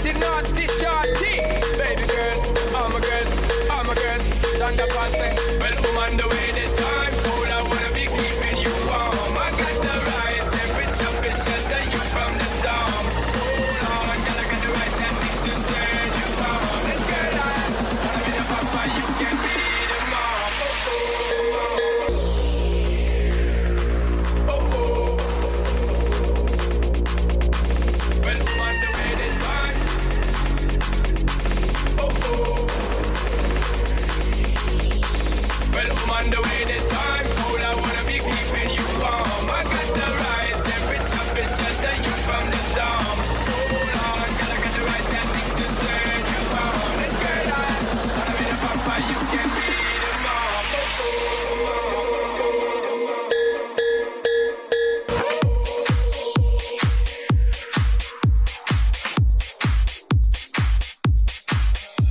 naughty, naughty, shorty. Baby girl, I'm a girl, I'm a girl. Stand up and say, well, woman, the way the time cold, I wanna be keeping you warm. I got the right temperature, to shelter you from the storm. Hold on, girl, I got the right tactics to turn you on. This girl, I wanna be the papa, you can be the mom. Well, woman, the way the time. Well, woman, the way the time cold, I wanna be keeping you warm. I got the right temperature, to shelter you from the storm. Hold on, girl, I got the right tactics to turn you on. And girl, I wanna be the papa, you can be the mom.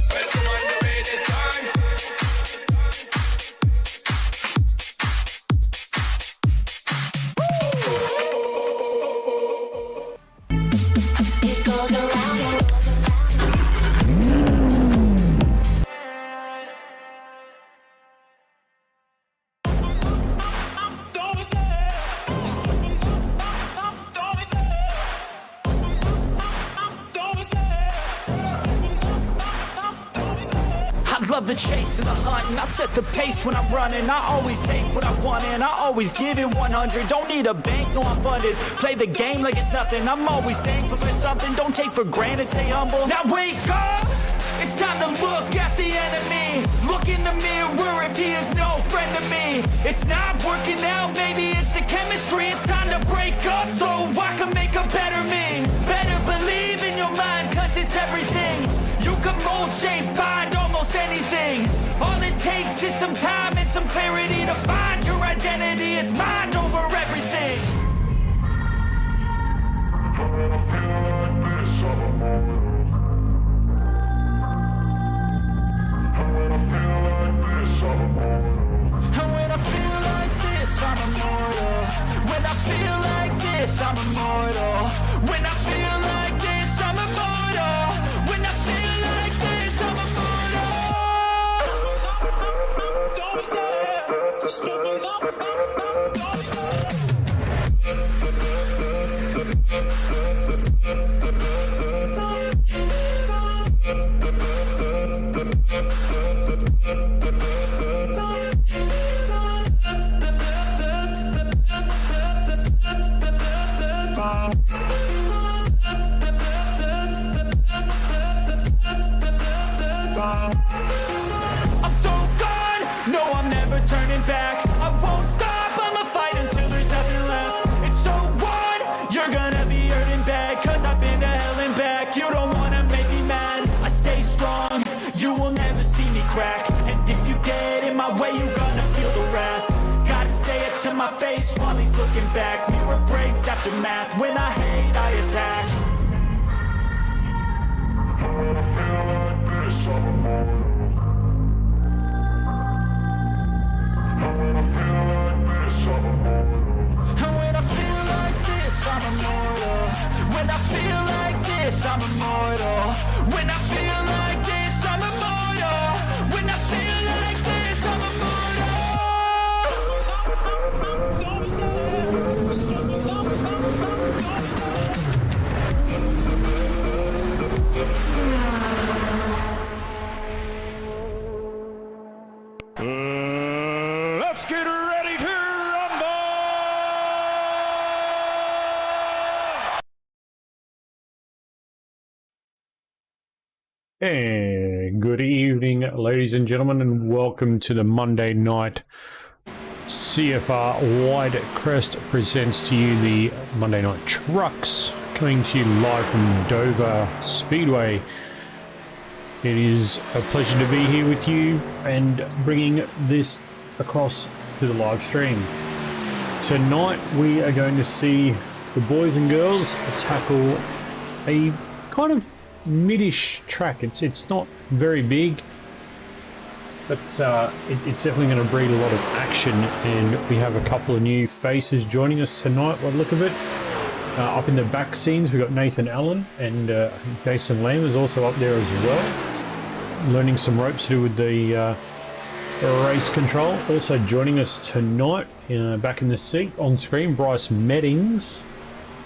Well, woman, the way the time. It goes around and I love the chase and the hunt, and I set the pace when I'm running. I always take what I want and I always give it 100. Don't need a bank, no I'm funded. Play the game like it's nothing. I'm always thankful for something. Don't take for granted, stay humble. Now wake up! It's time to look at the enemy. Look in the mirror if he is no friend to me. It's not working out, maybe it's the chemistry. It's time to break up so I can make a better me. Better believe in your mind, cause it's everything. You can mold, shape, find almost anything. All it takes is some time and some clarity to find your identity. It's mind over everything. And when I feel like this, I'm immortal. When I feel like this, I'm immortal. When I feel like this, I'm immortal. When I feel like this, I'm immortal. Don't be scared. Don't be scared. I'm so gone, no I'm never turning back. I won't stop, I'ma fight until there's nothing left. It's so on, you're gonna be hurting bad. Cause I've been to hell and back. You don't wanna make me mad, I stay strong. You will never see me crack. And if you get in my way, you're gonna feel the wrath. Gotta say it to my face while he's looking back. Mirror breaks after math, when I hate I attack. And when I feel like this, I'm immortal. When I feel like this, I'm immortal. When I feel like this, I'm immortal. When I feel like this, I'm immortal. Don't be scared. Let's get ready to rumble! And good evening, ladies and gentlemen, and welcome to the Monday night CFR Widecrest presents to you the Monday Night Trucks, coming to you live from Dover Speedway. It is a pleasure to be here with you and bringing this across to the live stream. Tonight we are going to see the boys and girls tackle a kind of mid-ish track. It's not very big, but it's definitely going to breed a lot of action, and we have a couple of new faces joining us tonight by the look of it. Up in the back scenes, we've got Nathan Allen and Jason Lamb is also up there as well, learning some ropes to do with the race control. Also joining us tonight, back in the seat on screen, Bryce Meddings.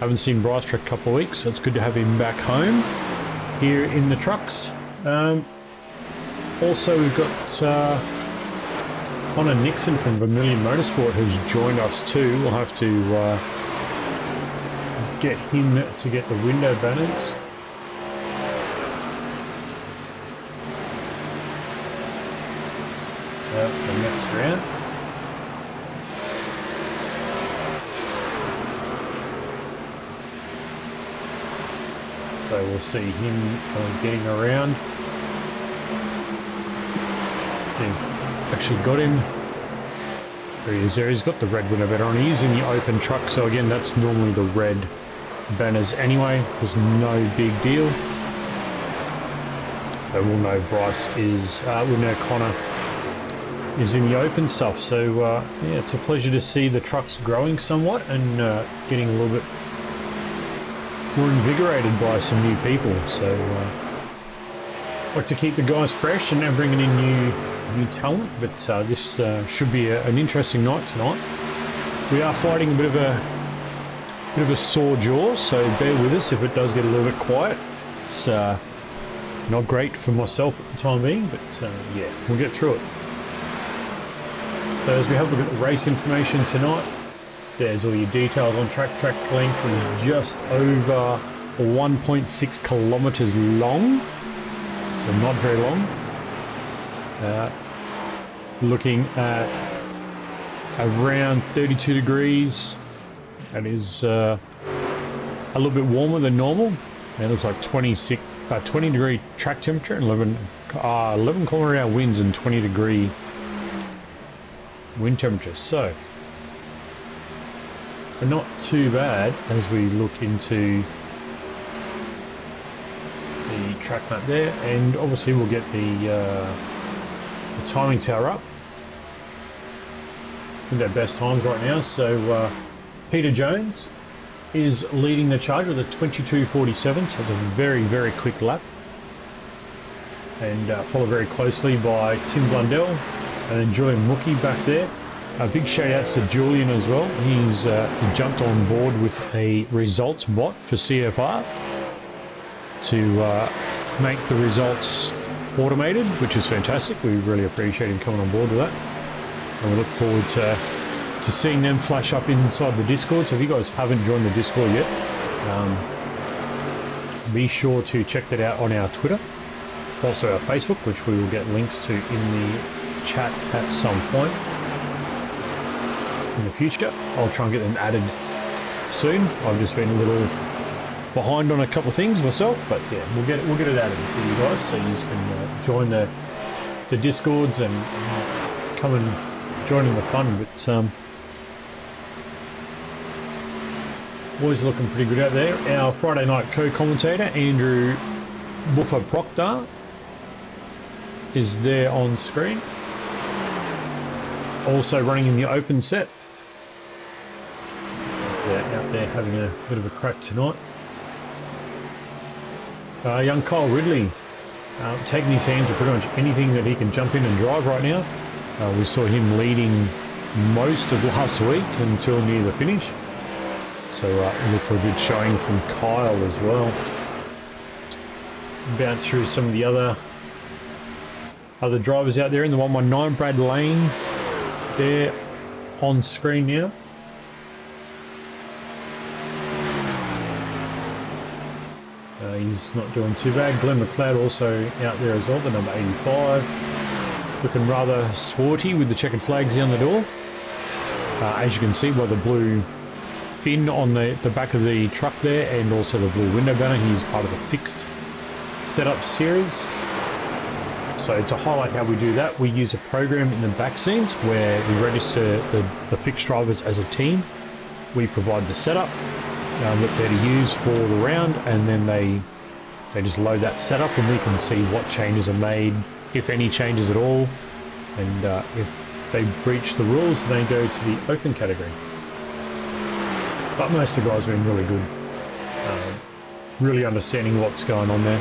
Haven't seen Bryce for a couple of weeks, so it's good to have him back home here in the trucks. Also, we've got Connor Nixon from Vermilion Motorsport has joined us too. We'll have to get him to get the window banners. The next round. So we'll see him getting around. They've actually got him. There he is there. He's got the red window banner on. He's in the open truck. So again, that's normally the red banners anyway. There's no big deal. So we'll know Bryce is, we'll know Connor is in the open stuff. So yeah, it's a pleasure to see the trucks growing somewhat and getting a little bit more invigorated by some new people. So like to keep the guys fresh and now bringing in new talent. But this should be an interesting night tonight. We are fighting a bit of a sore jaw, so bear with us if it does get a little bit quiet. It's not great for myself at the time being, but yeah, we'll get through it. So as we have a look at the race information tonight, there's all your details on track. Track length is just over 1.6 kilometers long, so not very long. Looking at around 32 degrees. That is a little bit warmer than normal. It looks like 20 degree track temperature and 11 kilometer-hour winds and 20 degree wind temperature. So not too bad as we look into the track map there, and obviously we'll get the timing tower up. I think they're best times right now. So Peter Jones is leading the charge with a 22.47, so it's a very, very quick lap, and followed very closely by Tim Blundell and then Julian Mookie back there. A big shout outs to Julian as well. He's he jumped on board with a results bot for CFR to make the results automated, which is fantastic. We really appreciate him coming on board with that, and we look forward to seeing them flash up inside the Discord. So if you guys haven't joined the Discord yet, be sure to check that out on our Twitter, also our Facebook, which we will get links to in the chat at some point in the future. I'll try and get them added soon. I've just been a little behind on a couple of things myself, but yeah, we'll get it added for you guys, so you can join the Discords and come and join in the fun. But boys looking pretty good out there. Our Friday night co-commentator Andrew Buffer Proctor is there on screen, also running in the open set. Out there having a bit of a crack tonight. Young Kyle Ridley taking his hand to pretty much anything that he can jump in and drive right now. We saw him leading most of last week until near the finish. So look for a good showing from Kyle as well. Bounce through some of the other drivers out there in the 119. Brad Lane there on screen now. He's not doing too bad. Glenn McLeod also out there as well, the number 85. Looking rather sporty with the checkered flags down the door. As you can see by the blue fin on the back of the truck there, and also the blue window banner. He's part of the fixed setup series. So to highlight how we do that, we use a program in the back scenes where we register the fixed drivers as a team. We provide the setup that they're to use for the round, and then they just load that setup, and we can see what changes are made, if any changes at all, and if they breach the rules, they go to the open category. But most of the guys have been really good really understanding what's going on there.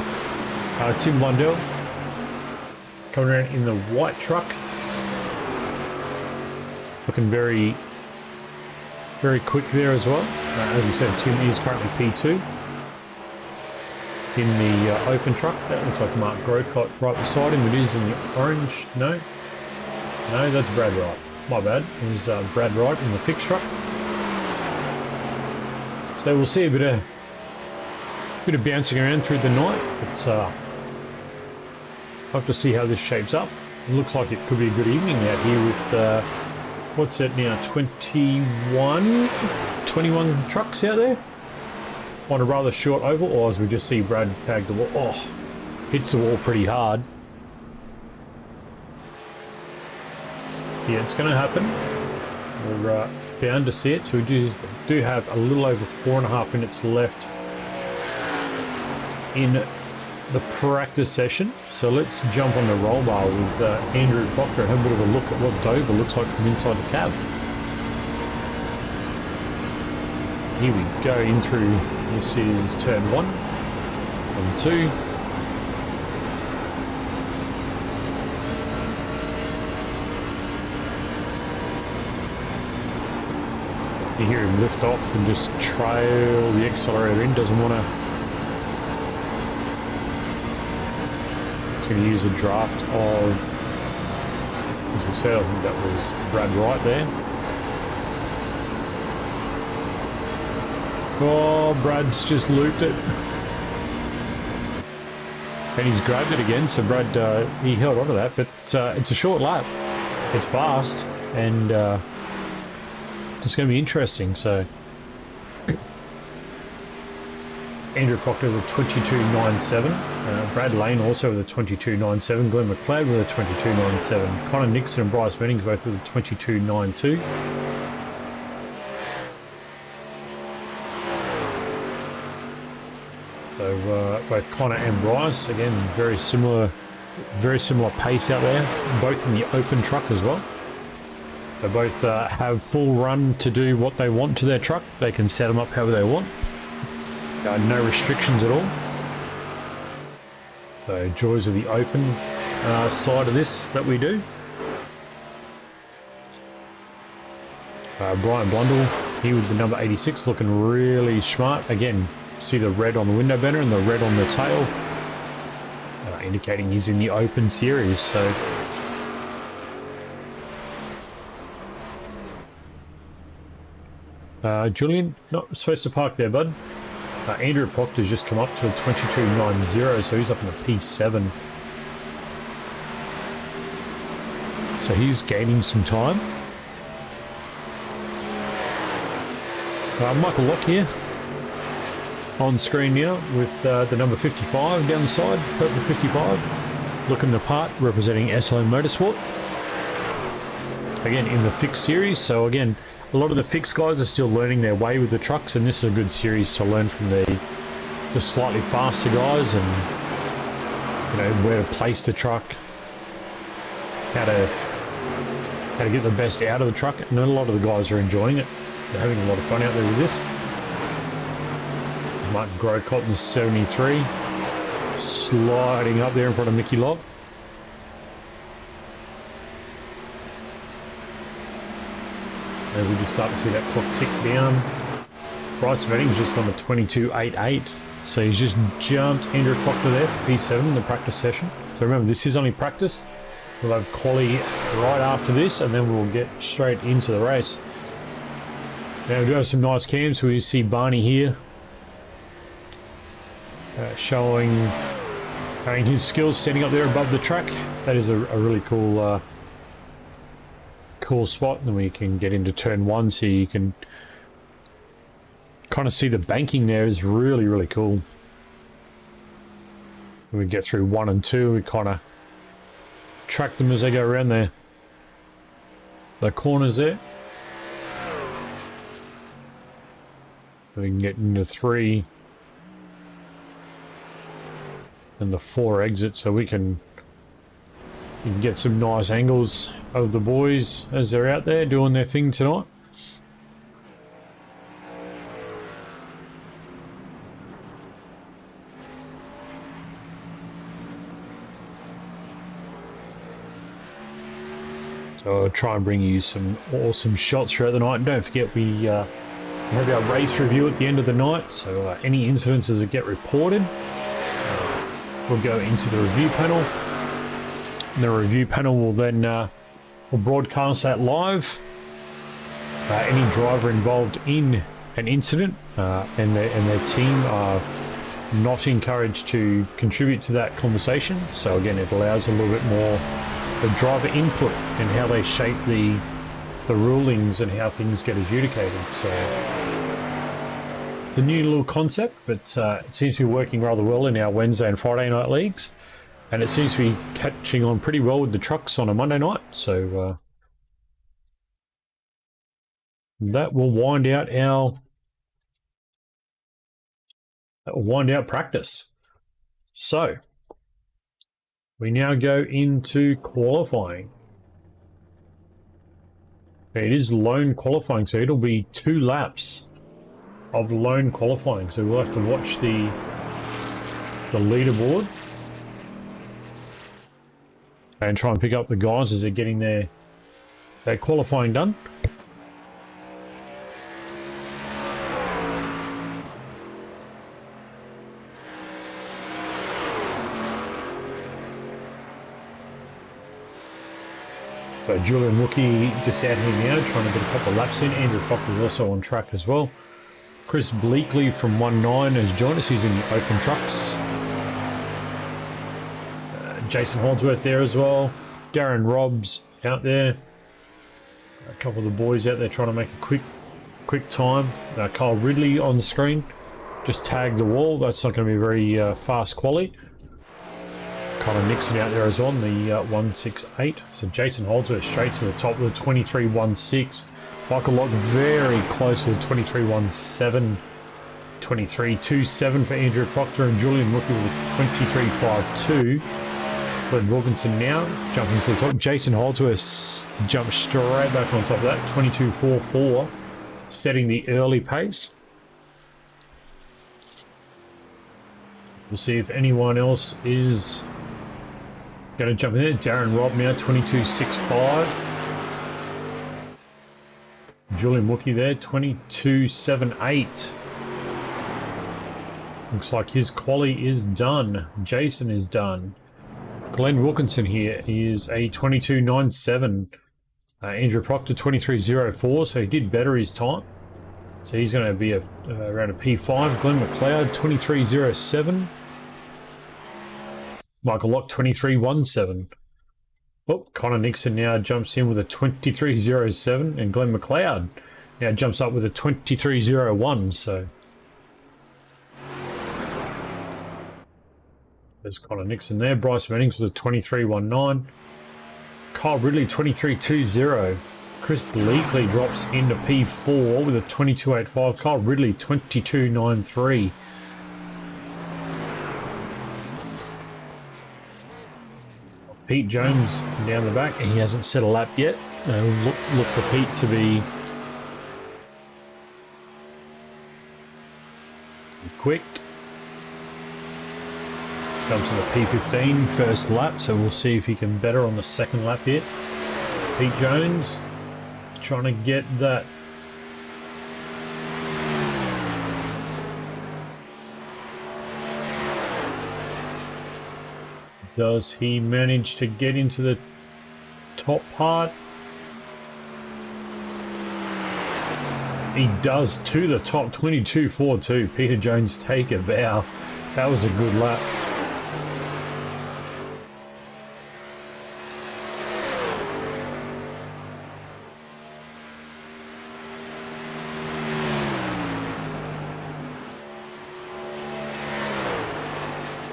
Tim Blundell coming around in the white truck. Looking very, very quick there as well. As we said, Tim is currently P2. In the open truck, that looks like Mark Grocott right beside him. It is in the orange. No, that's Brad Wright. My bad. It was Brad Wright in the fixed truck. So we'll see a bit of bouncing around through the night. But I'll have to see how this shapes up. It looks like it could be a good evening out here with what's that now? 21 trucks out there on a rather short oval, or as we just see Brad tag the wall. Oh, hits the wall pretty hard. Yeah, it's going to happen. We're bound to see it. So we do have a little over 4.5 minutes left in the practice session. So let's jump on the roll bar with Andrew Proctor and have a bit of a look at what Dover looks like from inside the cab. Here we go in through, this is turn 1 and 2. You hear him lift off and just trail the accelerator in, doesn't want to. He's going to use a draft of, as we said, I think that was Brad Wright there. Oh, Brad's just looped it. And he's grabbed it again, so Brad, he held on to that, but it's a short lap. It's fast, and it's going to be interesting, so. Andrew Proctor with a 22.97. Brad Lane also with a 22.97. Glenn McLeod with a 22.97. Connor Nixon and Bryce Bennings both with a 22.92. So both Connor and Bryce, again, very similar pace out there. Both in the open truck as well. They both have full run to do what they want to their truck. They can set them up however they want. No restrictions at all. So joys of the open side of this that we do. Brian Blundell here with the number 86, looking really smart. Again, see the red on the window banner and the red on the tail, indicating he's in the open series. So Julian, not supposed to park there, bud. Andrew Proctor's just come up to a 22.90, so he's up in the P7. So he's gaining some time. Michael Locke here on screen now with the number 55 down the side, purple 55, looking the part, representing SLM Motorsport. Again, in the fixed series, so again, a lot of the fixed guys are still learning their way with the trucks, and this is a good series to learn from the slightly faster guys, and where to place the truck, how to get the best out of the truck. And a lot of the guys are enjoying it. They're having a lot of fun out there with this. Martin Grocott in the 73, sliding up there in front of Mickey Lobb. And we just start to see that clock tick down. Bryce Bennings just on the 22.88, so he's just jumped Andrew Proctor there for P7 in the practice session. So remember, this is only practice. We'll have quali right after this, and then we'll get straight into the race. Now we do have some nice cams. We see Barney here showing his skills standing up there above the track. That is a really cool cool spot. And then we can get into turn 1, so you can kind of see the banking there is really, really cool. When we get through 1 and 2, we kind of track them as they go around there. The corners there. We can get into 3 and the 4 exits, so you can get some nice angles of the boys as they're out there doing their thing tonight. So I'll try and bring you some awesome shots throughout the night. And don't forget, we have our race review at the end of the night. So any incidences that get reported, we'll go into the review panel. And the review panel will then will broadcast that live. Any driver involved in an incident and their team are not encouraged to contribute to that conversation. So again, it allows a little bit more the driver input and how they shape the rulings and how things get adjudicated. So it's a new little concept, but it seems to be working rather well in our Wednesday and Friday night leagues, and it seems to be catching on pretty well with the trucks on a Monday night. So that will wind out practice. So we now go into qualifying. It is lone qualifying, so it'll be 2 laps of lone qualifying. So we'll have to watch the leaderboard and try and pick up the guys as they're getting their qualifying done. So Julian Rookie just out here now, trying to get a couple of laps in. Andrew Proctor is also on track as well. Chris Bleakley from 1-9 has joined us. He's in open trucks. Jason Holdsworth there as well. Darren Robbs out there. A couple of the boys out there trying to make a quick time. Kyle Ridley on the screen. Just tagged the wall. That's not going to be very fast quality. Connor Nixon out there as well, the 168. So Jason Holdsworth straight to the top with the 23.16. Michael Locke very close with the 23.17. 23.27 for Andrew Proctor, and Julian Rookie with the 23.52. Glenn Wilkinson now jumping to the top. Jason Holdsworth jumps straight back on top of that. 22.44, setting the early pace. We'll see if anyone else is going to jump in there. Darren Robb now, 22.65. Julian Wookie there, 22.78. Looks like his quali is done. Jason is done. Glenn Wilkinson here is a 22.97. Andrew Proctor, 23.04, so he did better his time. So he's going to be around a P5. Glenn McLeod, 23.07. Michael Locke, 23.17. Oh, Connor Nixon now jumps in with a 23.07, and Glenn McLeod now jumps up with a 23.01. So there's Connor Nixon there. Bryce Mannings with a 23.19. Kyle Ridley, 23.20. Chris Bleakley drops into P4 with a 22.85. Kyle Ridley, 22.93. Pete Jones down the back, and he hasn't set a lap yet. Look for Pete to be quick. Jumps in the P15 first lap, so we'll see if he can better on the second lap here. Pete Jones trying to get that does he manage to get into the top part? He does to the top, 22.42. Peter Jones take a bow. That was a good lap.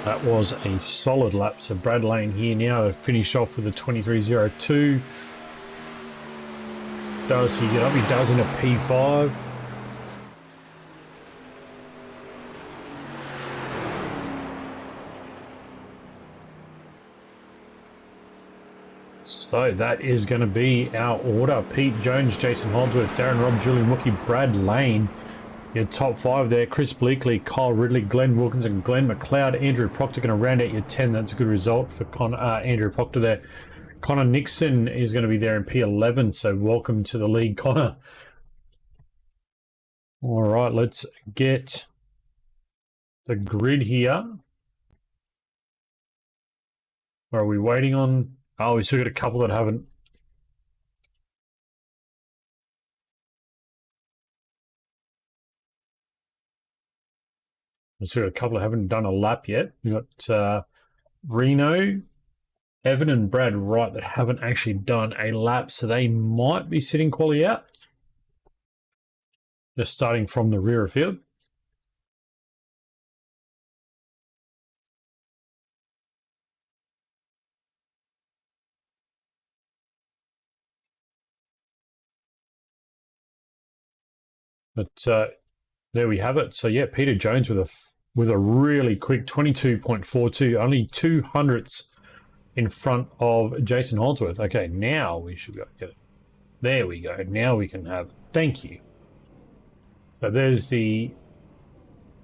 That was a solid lap. So Brad Lane here now to finish off with a 23.02. Does he get up? He does in a P5. So that is going to be our order. Pete Jones, Jason Holdsworth, Darren Robb, Julian Wookie, Brad Lane. Your top 5 there. Chris Bleakley, Kyle Ridley, Glenn Wilkinson, Glenn McLeod, Andrew Proctor going to round out your 10. That's a good result for Andrew Proctor there. Connor Nixon is going to be there in P11, so welcome to the league, Connor. All right, let's get the grid here. What are we waiting on? Oh, we still got a couple that haven't. We still got a couple that haven't done a lap yet. We got Reno, Evan, and Brad Wright that haven't actually done a lap, so they might be sitting quali out. Just starting from the rear of field. But there we have it. So yeah, Peter Jones with a really quick 22.42, only 200ths in front of Jason Holdsworth. Okay, now we should go get it. There we go. Now we can have. Thank you. So there's the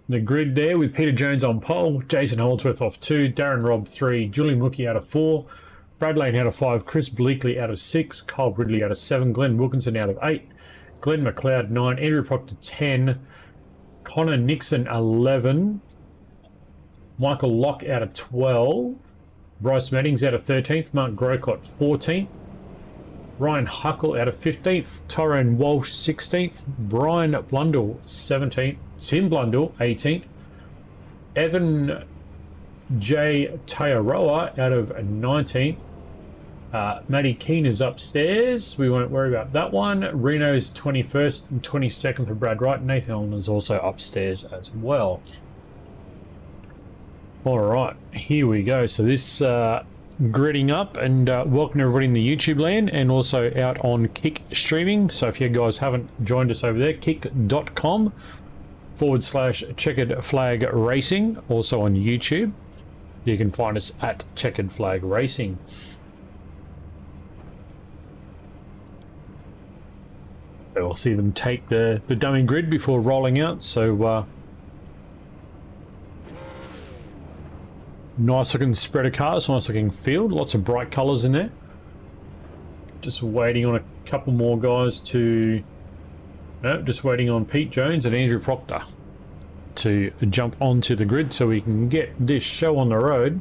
grid there with Peter Jones on pole, Jason Holdsworth off 2, Darren Robb 3, Julian Mookie out of 4, Brad Lane out of 5, Chris Bleakley out of 6, Kyle Ridley out of 7, Glenn Wilkinson out of 8, Glenn McLeod 9, Andrew Proctor 10, Connor Nixon 11, Michael Locke out of 12, Bryce Meddings out of 13th, Mark Grocott 14th, Ryan Huckle out of 15th, Tyrone Walsh 16th, Brian Blundell 17th, Tim Blundell 18th, Evan J. Tayaroa out of 19th, Matty Keane is upstairs, we won't worry about that one. Reno's 21st and 22nd for Brad Wright. Nathan Allen is also upstairs as well. Alright, here we go. So this gridding up, and welcome everybody in the YouTube land and also out on Kick streaming. So if you guys haven't joined us over there, kick.com/checkered flag racing, also on YouTube. You can find us at Checkered Flag Racing. So we'll see them take the dummy grid before rolling out. So nice looking spread of cars, nice looking field, lots of bright colours in there. Just waiting on a couple more guys to... No, just waiting on Pete Jones and Andrew Proctor to jump onto the grid so we can get this show on the road.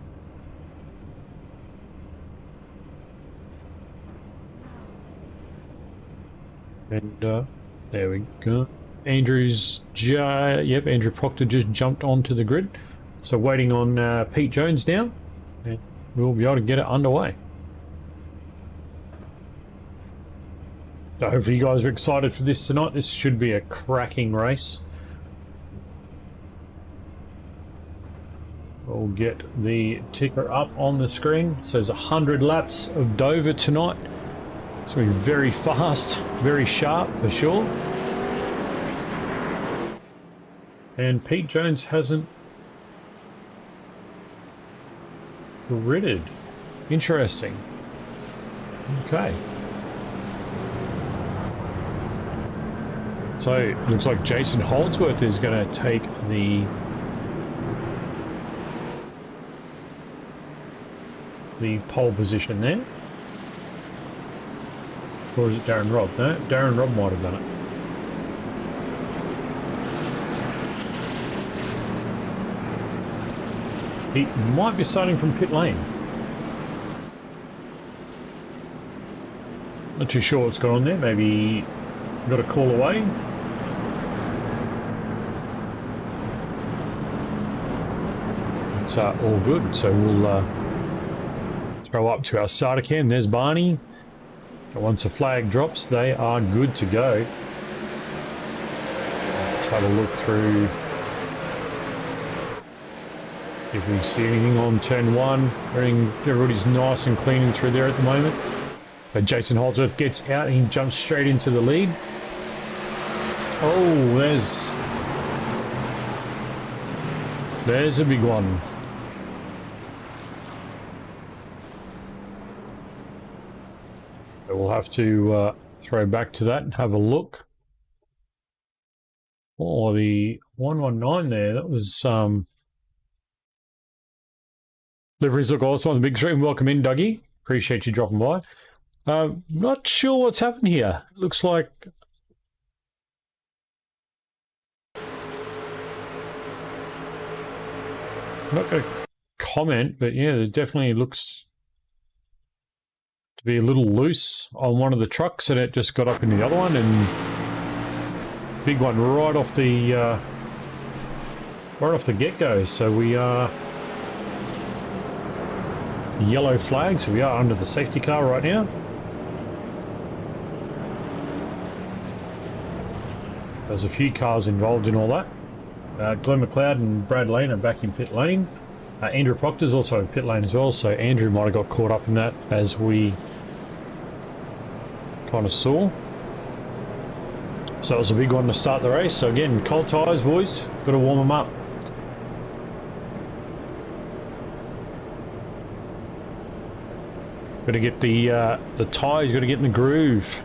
And there we go. Andrew Proctor just jumped onto the grid. So waiting on Pete Jones now, and we'll be able to get it underway. So hopefully you guys are excited for this tonight. This should be a cracking race. We'll get the ticker up on the screen. So there's 100 laps of Dover tonight. It's going to be very fast, very sharp for sure. And Pete Jones hasn't gridded. Interesting. Okay. So it looks like Jason Holdsworth is going to take the pole position there. Or is it Darren Robb? No, Darren Robb might have done it. He might be starting from pit lane. Not too sure what's going on there. Maybe got a call away. It's all good. So we'll throw up to our starter cam. There's Barney. And once the flag drops, they are good to go. Let's have a look through. If we see anything on turn 1, everybody's nice and clean and through there at the moment. But Jason Holdsworth gets out and he jumps straight into the lead. Oh, there's a big one. So we'll have to throw back to that and have a look. Oh, the 119 there, that was liveries look awesome on the big screen. Welcome in, Dougie. Appreciate you dropping by. Not sure what's happened here. Looks like I'm not going to comment, but yeah, it definitely looks to be a little loose on one of the trucks, and it just got up in the other one, and big one right off the get-go. So we are yellow flag, so we are under the safety car right now. There's a few cars involved in all that. Glenn McLeod and Brad Lane are back in pit lane. Andrew Proctor's also in pit lane as well, so Andrew might have got caught up in that, as we kind of saw. So it was a big one to start the race. So again, cold tyres, boys. Got to warm them up. Got to get the tyres, got to get in the groove.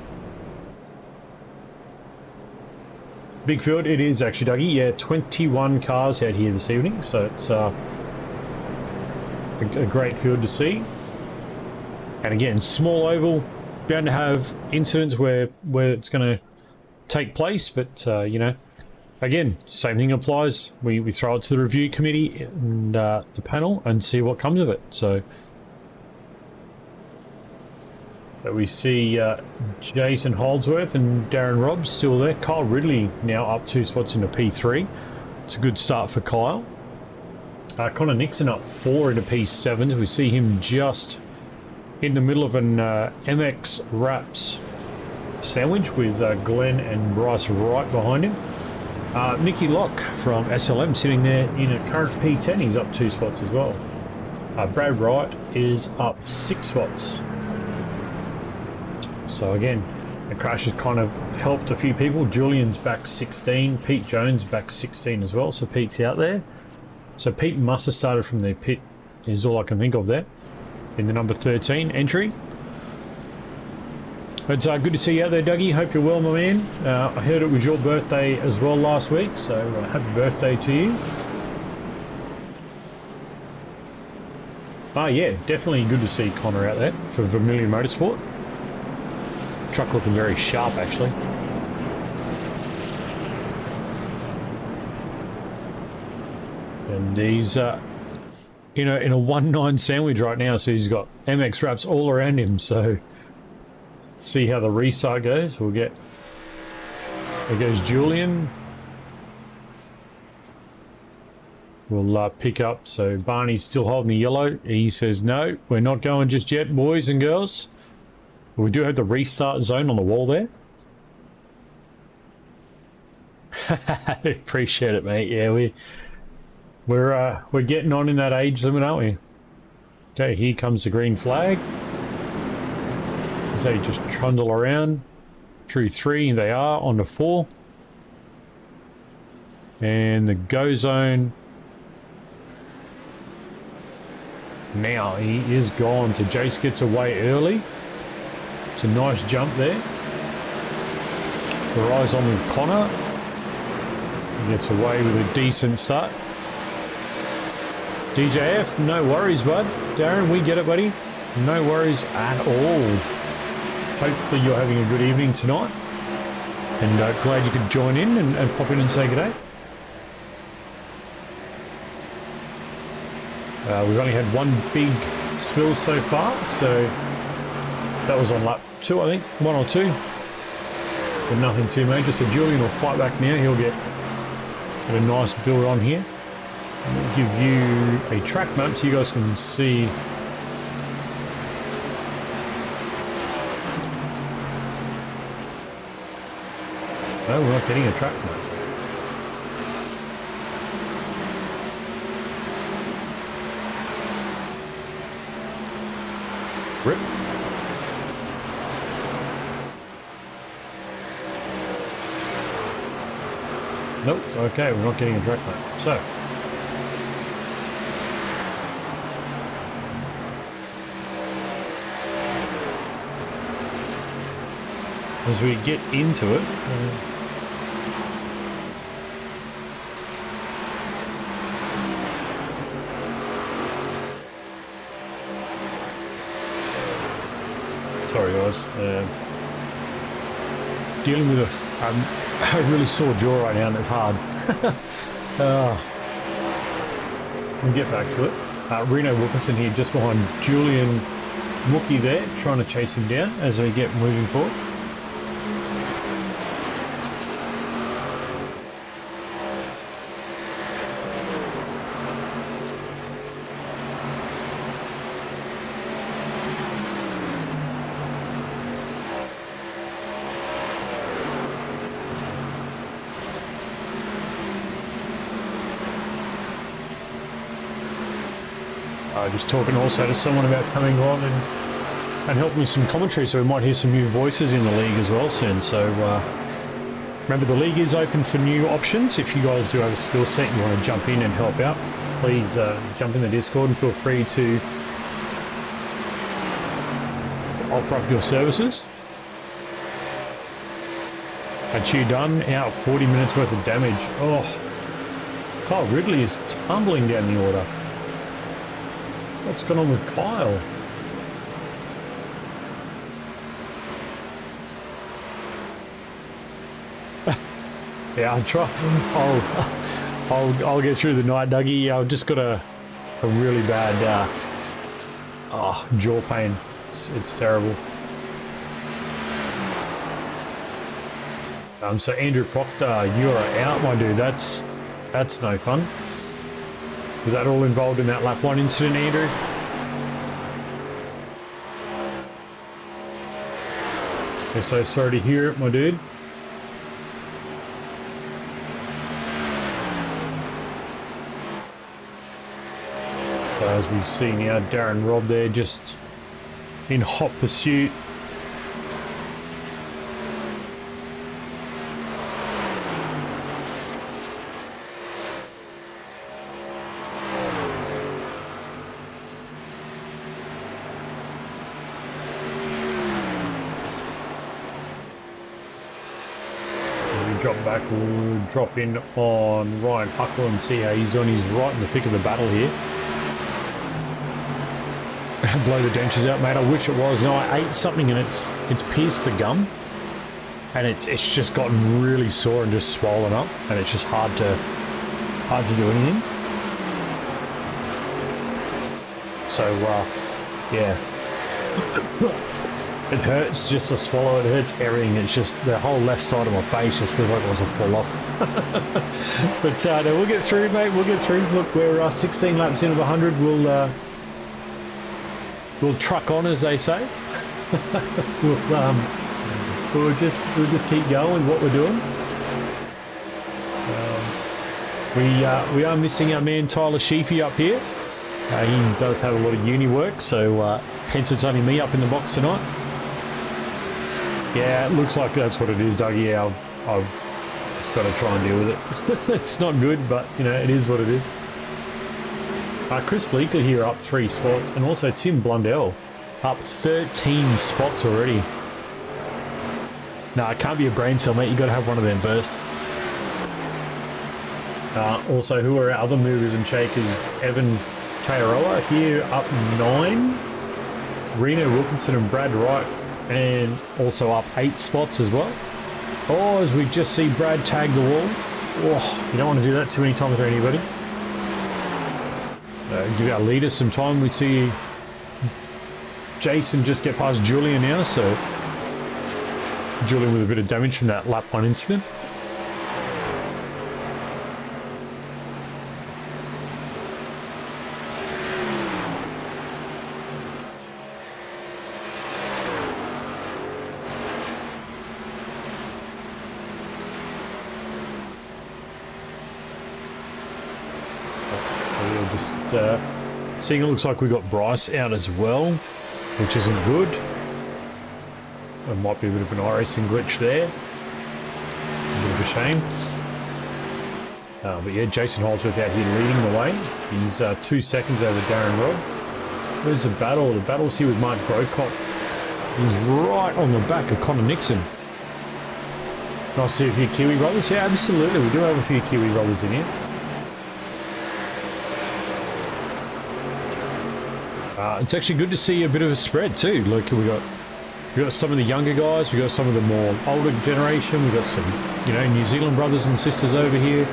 Big field it is actually, Dougie. Yeah, 21 cars out here this evening, so it's a great field to see. And again, small oval, bound to have incidents where it's going to take place, but you know, again, same thing applies. We throw it to the review committee and the panel and see what comes of it. So we see Jason Holdsworth and Darren Robbs still there. Kyle Ridley now up 2 spots into P3. It's a good start for Kyle. Connor Nixon up 4 into P7. We see him just in the middle of an MX Wraps sandwich with Glenn and Bryce right behind him. Nicky Locke from SLM sitting there in a current P10. He's up 2 spots as well. Brad Wright is up 6 spots. So again, the crash has kind of helped a few people. Julian's back 16. Pete Jones back 16 as well. So Pete's out there. So Pete must have started from their pit, is all I can think of there, in the number 13 entry. But good to see you out there, Dougie. Hope you're well, my man. I heard it was your birthday as well last week, so happy birthday to you. Yeah, definitely good to see Connor out there for Vermilion Motorsport. Truck looking very sharp, actually. And he's in a 1-9 sandwich right now, so he's got MX Wraps all around him. So see how the restart goes. We'll get. There goes Julian. We'll pick up. So Barney's still holding the yellow. He says no, we're not going just yet, boys and girls. We do have the restart zone on the wall there. Appreciate it, mate. Yeah, we're getting on in that age limit, aren't we? Okay, here comes the green flag. As they just trundle around through 3, they are on to 4. And the go zone. Now he is gone, so Jace gets away early. It's a nice jump there. The rise on with Connor. He gets away with a decent start. DJF, no worries, bud. Darren, we get it, buddy. No worries at all. Hopefully you're having a good evening tonight. And glad you could join in and pop in and say good day. We've only had one big spill so far, so that was on lap 2, I think. 1 or 2. But nothing too major. So Julian will fight back now. He'll get a nice build on here. We'll give you a track map so you guys can see. No, we're not getting a track map. Rip. Nope, okay, we're not getting a track map. So, as we get into it, Sorry guys. Dealing with a really sore jaw right now and it's hard. We'll get back to it. Reno Wilkinson here just behind Julian Mookie there, trying to chase him down as they get moving forward. Just talking also to someone about coming on and helping with some commentary, so we might hear some new voices in the league as well soon. So remember, the league is open for new options. If you guys do have a skill set and you want to jump in and help out, please jump in the Discord and feel free to offer up your services. And Chew done, out 40 minutes worth of damage. Oh, Kyle Ridley is tumbling down the order. What's going on with Kyle? Yeah, I'll try. I'll get through the night, Dougie. I've just got a really bad jaw pain. It's terrible. So Andrew Proctor, you are out, my dude. That's no fun. Was that all involved in that lap 1 incident, Andrew? I'm so sorry to hear it, my dude. So as we see now, Darren Robb there just in hot pursuit. We'll drop in on Ryan Huckle and see how he's on. He's right in the thick of the battle here. Blow the dentures out, mate. I wish it was. No, I ate something and it's pierced the gum, and it's just gotten really sore and just swollen up, and it's just hard to do anything. So yeah. It hurts just to swallow, it hurts everything. It's just the whole left side of my face just feels like it was a fall off. But no, we'll get through, mate. We'll get through. Look, we're 16 laps into the 100. We'll truck on, as they say. we'll just keep going what we're doing. We are missing our man Tyler Sheafy up here. He does have a lot of uni work, so hence it's only me up in the box tonight. Yeah, it looks like that's what it is, Doug. Yeah, I've just got to try and deal with it. It's not good, but, you know, it is what it is. Chris Bleeker here up 3 spots, and also Tim Blundell up 13 spots already. No, it can't be a brain cell, mate. You've got to have one of them first. Also, who are our other movers and shakers? Evan Kairoa here up 9. Reno Wilkinson and Brad Wright, and also up 8 spots as well. Oh, as we just see Brad tag the wall. Oh, you don't want to do that too many times for anybody. Give our leader some time. We see Jason just get past Julian now, so Julian with a bit of damage from that lap 1 incident. Seeing it looks like we got Bryce out as well, which isn't good. It might be a bit of an iRacing glitch there. A bit of a shame. But yeah, Jason Holdsworth out here leading the way. He's 2 seconds over Darren Robb. Where's the battle? The battle's here with Mark Grocott. He's right on the back of Connor Nixon. Nice to see a few Kiwi brothers. Yeah, absolutely. We do have a few Kiwi brothers in here. It's actually good to see a bit of a spread too. Look, we got We've got some of the younger guys, we've got some of the more older generation, we've got some, you know, New Zealand brothers and sisters over here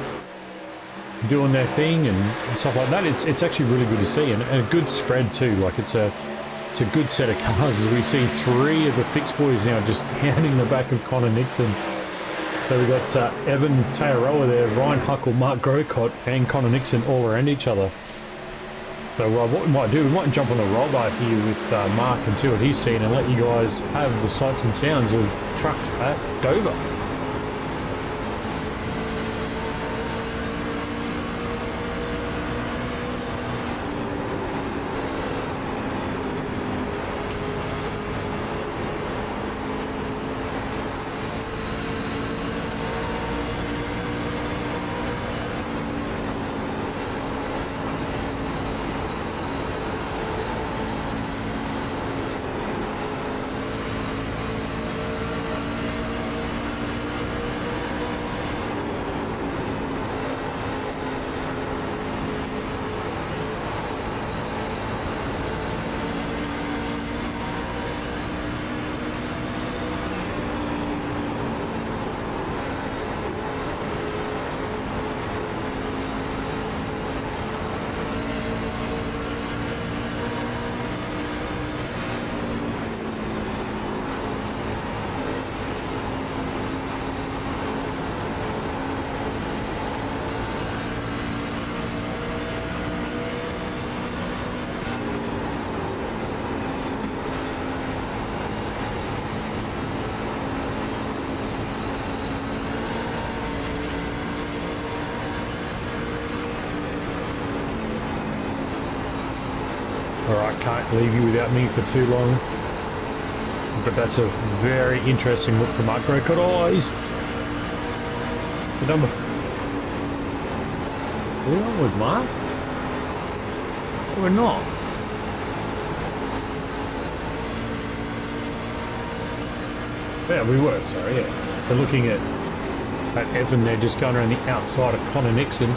doing their thing and stuff like that. It's actually really good to see, and a good spread too. Like it's a good set of cars, as we see 3 of the fixed boys now just hounding the back of Connor Nixon. So we've got Evan Tearoa there, Ryan Huckle, Mark Grocott and Connor Nixon all around each other. So what we might do, we might jump on the roll bar here with Mark and see what he's seen, and let you guys have the sights and sounds of trucks at Dover. Alright, can't leave you without me for too long. But that's a very interesting look for Mark Grocott. Oh, he's the number. Are we on with Mark? We're not. Yeah, we were, sorry, yeah. They're looking at Evan there, just going around the outside of Connor Nixon.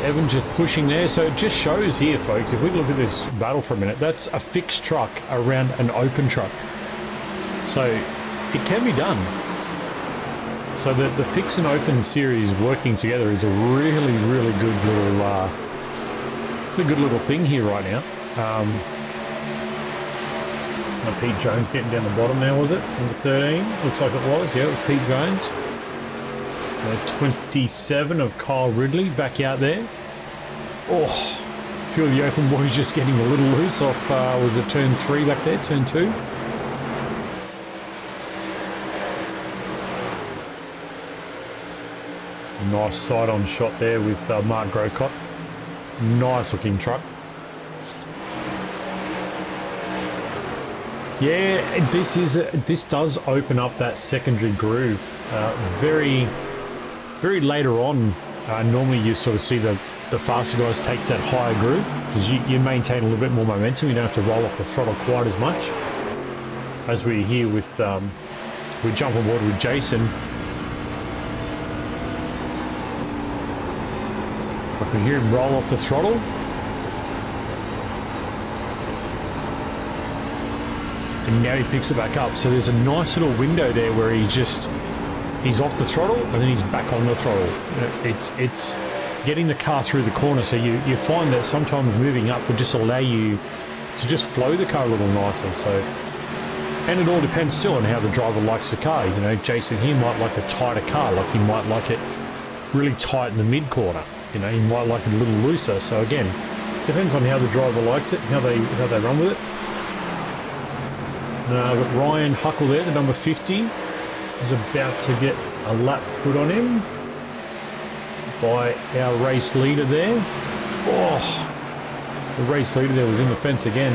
Evan just pushing there, so it just shows here, folks, if we look at this battle for a minute, that's a fixed truck around an open truck. So it can be done. So the fix and open series working together is a really, really good little thing here right now. Pete Jones getting down the bottom now, was it? Number 13, looks like it was. Yeah, it was Pete Jones. 27 of Kyle Ridley back out there. Oh, a few of the open boys just getting a little loose off, was it turn 3 back there, turn 2? Nice side-on shot there with Mark Grocott. Nice looking truck. Yeah, this does open up that secondary groove very later on. Normally you sort of see the faster guys take that higher groove because you maintain a little bit more momentum. You don't have to roll off the throttle quite as much. As we here with we jump on board with Jason. I can hear him roll off the throttle. And now he picks it back up. So there's a nice little window there where he's off the throttle and then he's back on the throttle. It's getting the car through the corner, so you find that sometimes moving up will just allow you to just flow the car a little nicer. So, and it all depends still on how the driver likes the car. You know, Jason here might like a tighter car, like he might like it really tight in the mid corner. You know, he might like it a little looser. So again, depends on how the driver likes it, how they run with it. But Ryan Huckle there, the number 50, is about to get a lap put on him by our race leader there. Oh, the race leader there was in the fence again.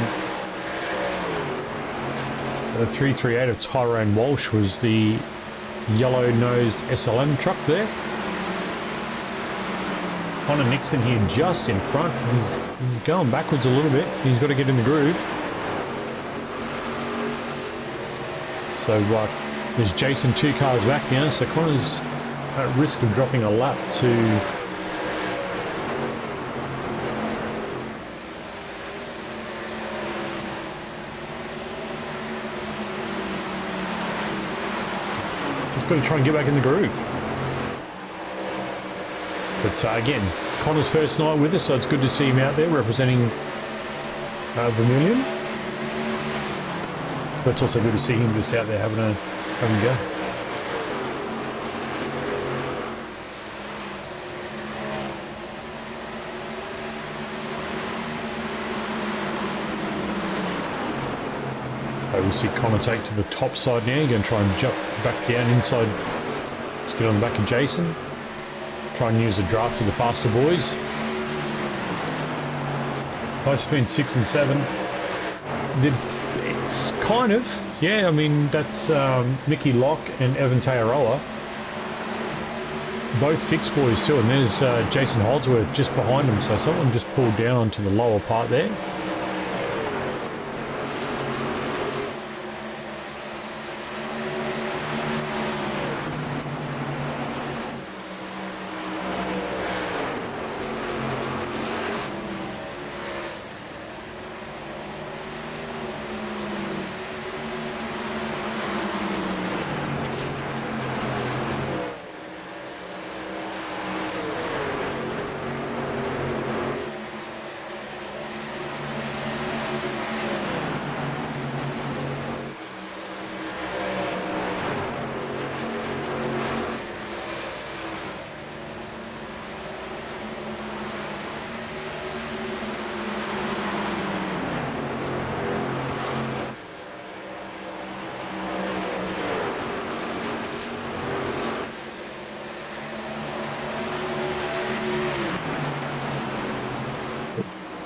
The 338 of Tyrone Walsh was the yellow-nosed SLM truck there. Connor Nixon here just in front. He's going backwards a little bit. He's got to get in the groove. So there's Jason 2 cars back now, so Connor's at risk of dropping a lap to got to try and get back in the groove. But again, Connor's first night with us, so it's good to see him out there representing Vermilion. But it's also good to see him just out there having a go. We see Connor take to the top side now. You're going to try and jump back down inside to get on the back of Jason. Try and use the draft with the faster boys. Both between 6 and 7. It's kind of, yeah, I mean, that's Mickey Locke and Evan Tearoa. Both fixed boys too, and there's Jason Holdsworth just behind him, so someone just pulled down onto the lower part there.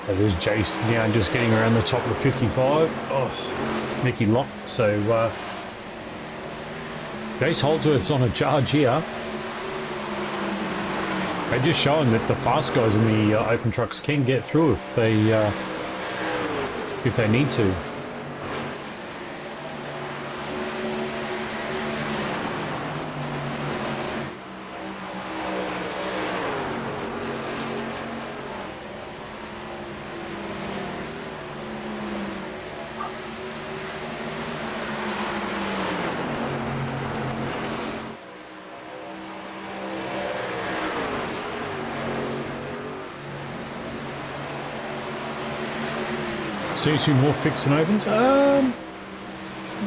There's Jace now just getting around the top of the 55. Oh, Mickey Locke. So Jace Holdsworth's on a charge here. They're just showing that the fast guys in the open trucks can get through if they need to. Seems to be more fixed and opens.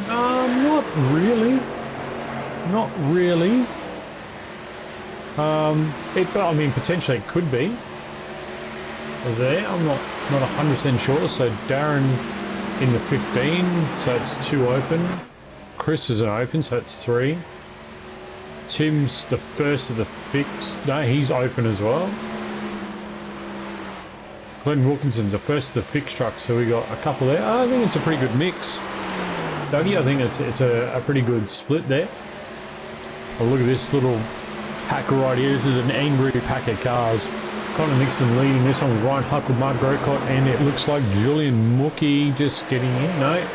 Not really. Not really. I mean, potentially it could be there. I'm not 100% sure. So Darren in the 15, so it's 2 open. Chris is an open, so it's 3. Tim's the first of the fixed. No, he's open as well. Glenn Wilkinson's the first of the fixed trucks, so we got a couple there. I think it's a pretty good mix. Dougie, I think it's a pretty good split there. Oh, look at this little pack right here. This is an angry pack of cars. Connor Nixon leading this one with Ryan Huck with Mark Grocott, and it looks like Julian Mookie just getting in. No.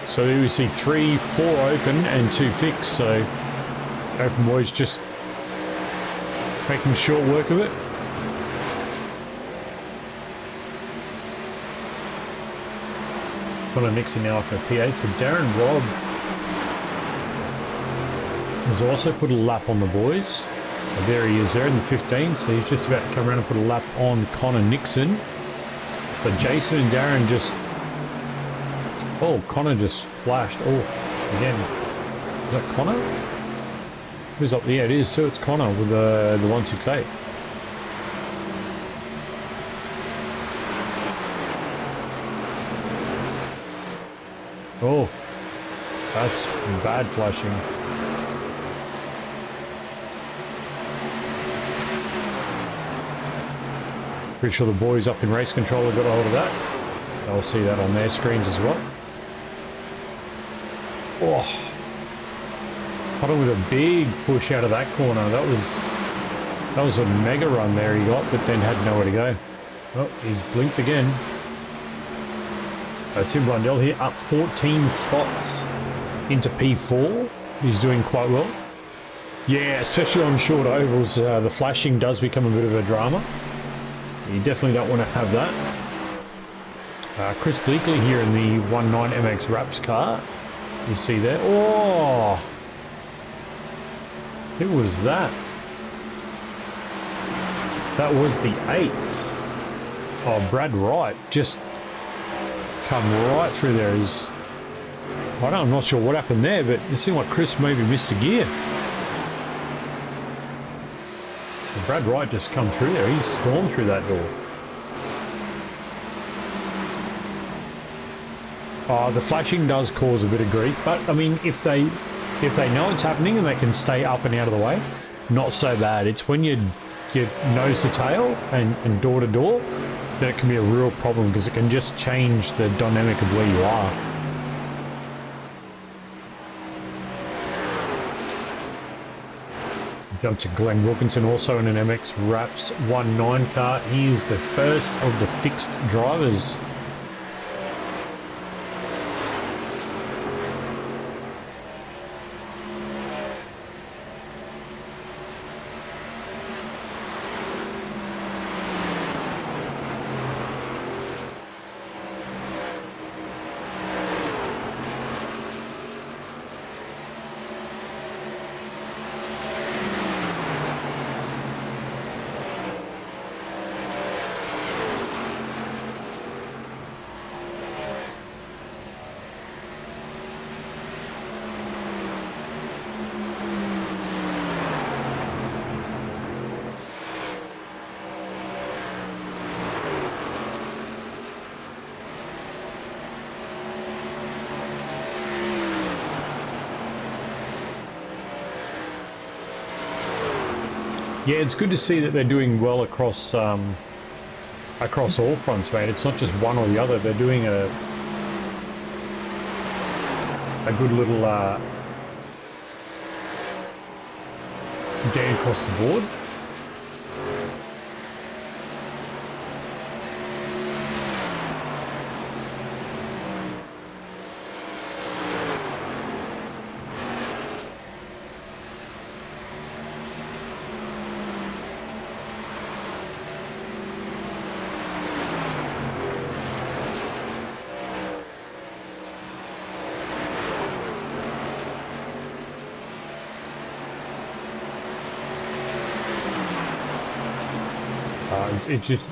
So here we see 3, 4 open and 2 fixed. So open boys just making short work of it. Connor Nixon now for P8. So Darren Robb has also put a lap on the boys. And there he is there in the 15. So he's just about to come around and put a lap on Connor Nixon. But Jason and Darren just... Oh, Connor just flashed. Oh, again. Is that Connor? Who's up there? Yeah, it is. So it's Connor with the 168. Oh, that's bad flashing. Pretty sure the boys up in race control have got a hold of that. They'll see that on their screens as well. Oh. Connor with a big push out of that corner. That was a mega run there he got, but then had nowhere to go. Oh, he's blinked again. Tim Blundell here up 14 spots into P4. He's doing quite well. Yeah, especially on short ovals, the flashing does become a bit of a drama. You definitely don't want to have that. Chris Bleakley here in the 19 MX Wraps car. You see there? Oh! Who was that? That was the 8s. Oh, Brad Wright just come right through there. I'm not sure what happened there, but it seemed like Chris maybe missed a gear. And Brad Wright just come through there. He stormed through that door. The flashing does cause a bit of grief, but I mean, if they know it's happening and they can stay up and out of the way, not so bad. It's when you nose to tail and door to door that it can be a real problem, because it can just change the dynamic of where you are. Jump to Glenn Wilkinson, also in an MX Wraps 19 car. He is the first of the fixed drivers. Yeah, it's good to see that they're doing well across across all fronts, mate. It's not just one or the other. They're doing a good little game across the board.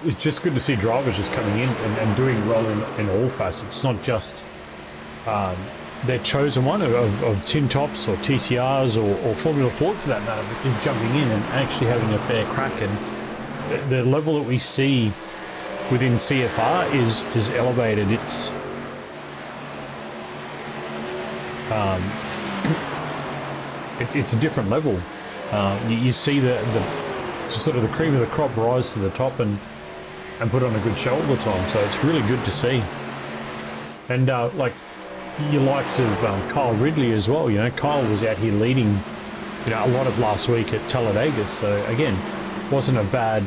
It's just good to see drivers just coming in and doing well in all facets. It's not just their chosen one of tin tops or TCRs or Formula Ford for that matter, but just jumping in and actually having a fair crack. And the level that we see within CFR is elevated. It's a different level. You see the sort of the cream of the crop rise to the top and put on a good show all the time, so it's really good to see. And like your likes of Kyle Ridley as well. You know, Kyle was out here leading, you know, a lot of last week at Talladega, so again, wasn't a bad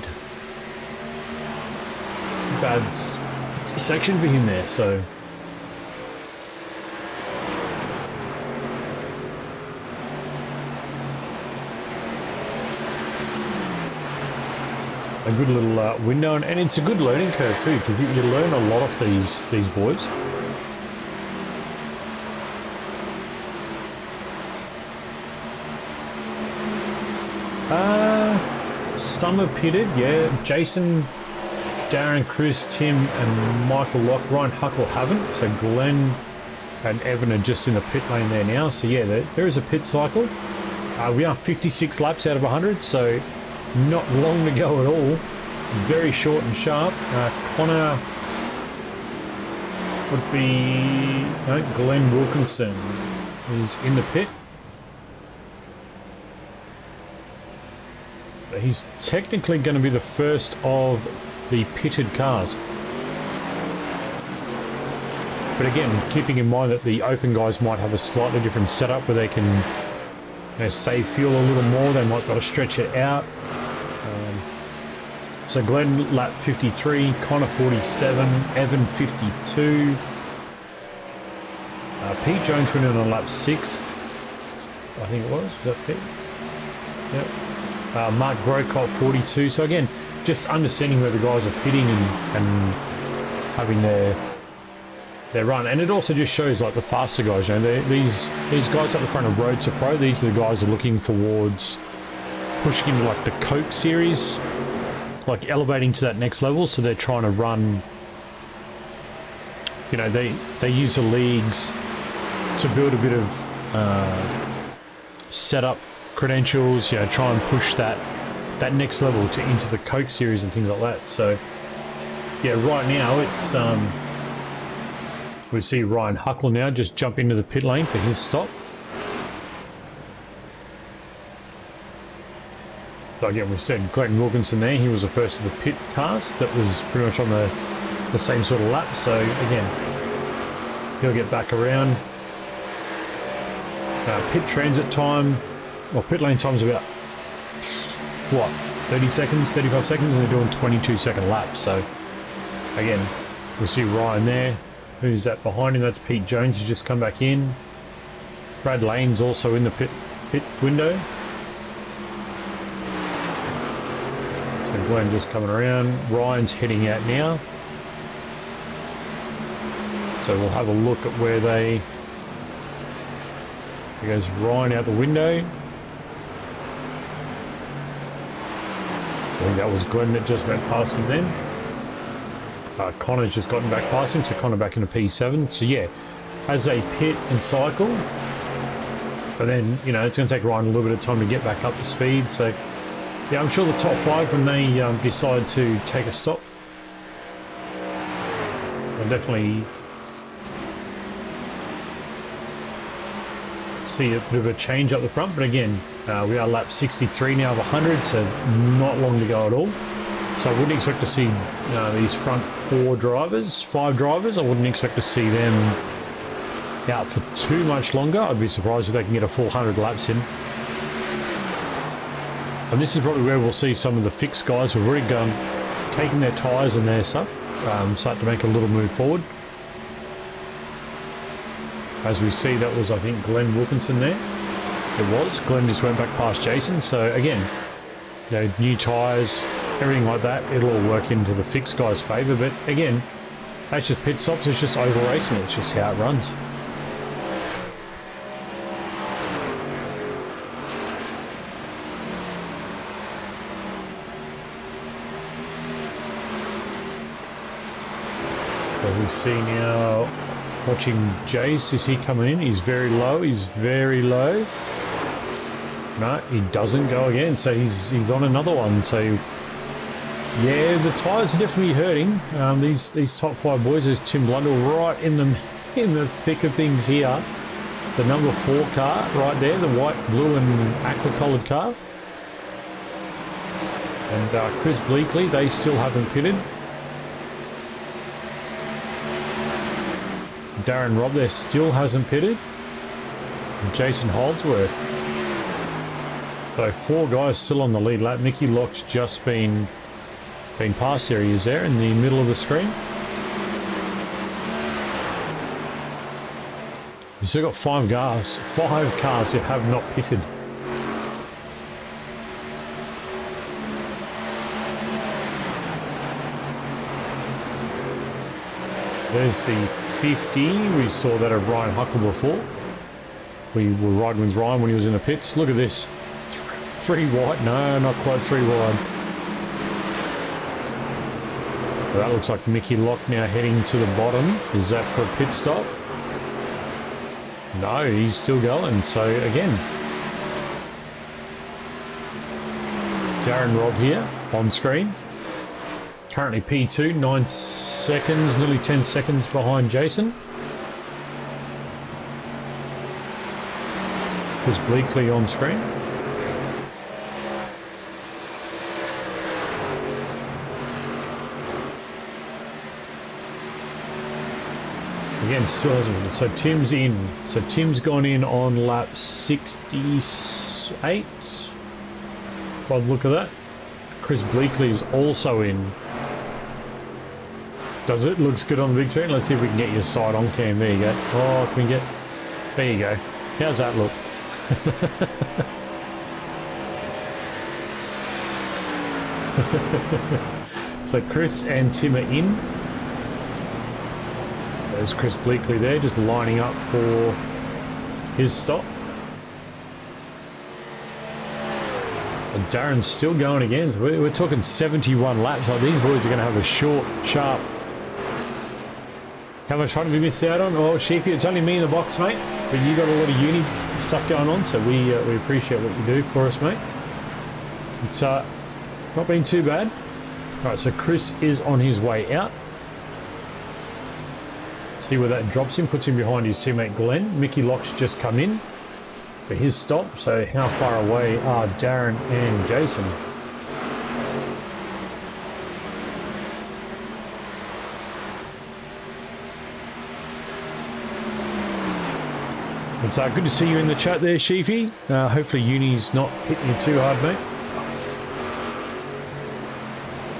section for him there. So a good little window, and it's a good learning curve too, because you learn a lot of these boys. Some are pitted, yeah. Jason, Darren, Chris, Tim, and Michael Locke. Ryan Huckle haven't, so Glenn and Evan are just in the pit lane there now. So yeah, there is a pit cycle. We are 56 laps out of 100, so not long to go at all. Very short and sharp. Connor would be Glenn Wilkinson is in the pit. He's technically going to be the first of the pitted cars. But again, keeping in mind that the open guys might have a slightly different setup where they can save fuel a little more. They might got to stretch it out. So Glenn lap 53, Connor 47, Evan 52. Pete Jones went in on lap 6. I think it was. Was that Pete? Yep. Mark Grocott 42. So again, just understanding where the guys are pitting and having their their run. And it also just shows like the faster guys, you know, these guys at the front of Road to Pro, these are the guys who are looking towards pushing into like the Coke series, like elevating to that next level. So they're trying to run, you know, they use the leagues to build a bit of setup credentials, you know, try and push that next level to into the Coke series and things like that. So yeah, right now it's we see Ryan Huckle now just jump into the pit lane for his stop. So again, we said Glenn Wilkinson there, he was the first of the pit cars that was pretty much on the same sort of lap. So again, he'll get back around. Pit transit time, well, pit lane time is about, what, 30 seconds, 35 seconds, and they're doing 22-second laps. So again, we'll see Ryan there. Who's that behind him? That's Pete Jones, who's just come back in. Brad Lane's also in the pit window. So Glenn just coming around. Ryan's heading out now. So we'll have a look at where they... There goes Ryan out the window. I think that was Glenn that just went past him then. Connor's just gotten back past him, so Connor back into P7. So yeah, as they pit and cycle, but then, you know, it's going to take Ryan a little bit of time to get back up to speed. So yeah, I'm sure the top 5, when they decide to take a stop, I'll definitely see a bit of a change up the front. But again, we are lap 63 now of 100, so not long to go at all. So I wouldn't expect to see these front 5 drivers, I wouldn't expect to see them out for too much longer. I'd be surprised if they can get a full 100 laps in. And this is probably where we'll see some of the fixed guys who've already taken their tyres and their stuff, start to make a little move forward. As we see, that was, I think, Glenn Wilkinson there. It was. Glenn just went back past Jason. So again, you know, new tyres, everything like that, it'll all work into the fixed guy's favour. But again, that's just pit stops, it's just oval racing, it's just how it runs. So we see now, watching Jace, is he coming in? He's very low, No, he doesn't go again, so he's on another one. So yeah, the tyres are definitely hurting. These top 5 boys. There's Tim Blundell right in the thick of things here. The number 4 car right there, the white, blue and aqua coloured car. And Chris Bleakley, they still haven't pitted. Darren Robb there still hasn't pitted. And Jason Holdsworth. So 4 guys still on the lead lap. Nicky Locke's just been past there. He is there in the middle of the screen. You've still got 5 cars who have not pitted. There's the 50. We saw that of Ryan Huckle before. We were riding with Ryan when he was in the pits. Look at this. 3 wide. No, not quite 3 wide. Well, that looks like Mickey Locke now heading to the bottom. Is that for a pit stop? No, he's still going. So again, Darren Robb here on screen. Currently P2, 9 seconds, nearly 10 seconds behind Jason. Chris Bleakley on screen. Again, still hasn't. So Tim's in. So Tim's gone in on lap 68. By the look of that. Chris Bleakley is also in. Does it? Looks good on the big screen. Let's see if we can get your side on cam. There you go. Oh, can we get... There you go. How's that look? So Chris and Tim are in. There's Chris Bleakley there, just lining up for his stop. And Darren's still going again. So we're talking 71 laps. Like, these boys are going to have a short, sharp. How much fun have we missed out on? Oh, Sheafy, it's only me in the box, mate. But you got a lot of uni stuff going on, so we appreciate what you do for us, mate. It's not been too bad. All right, so Chris is on his way out. See where that drops him, puts him behind his teammate Glenn. Mickey Locke's just come in for his stop. So how far away are Darren and Jason? It's good to see you in the chat there, Sheafy. Hopefully uni's not hitting you too hard, mate.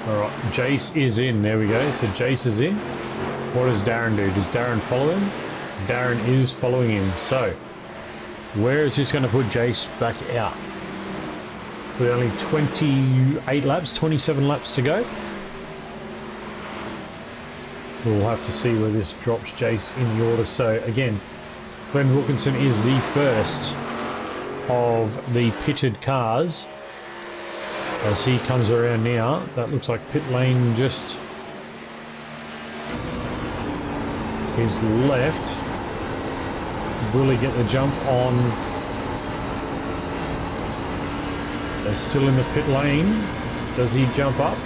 Alright, Jace is in. There we go. So Jace is in. What does Darren do? Does Darren follow him? Darren is following him. So, where is this going to put Jace back out? With only 28 laps, 27 laps to go. We'll have to see where this drops Jace in the order. So, again, Glenn Wilkinson is the first of the pitted cars. As he comes around now, that looks like pit lane just his left. Will he get the jump on? They're still in the pit lane. Does he jump up?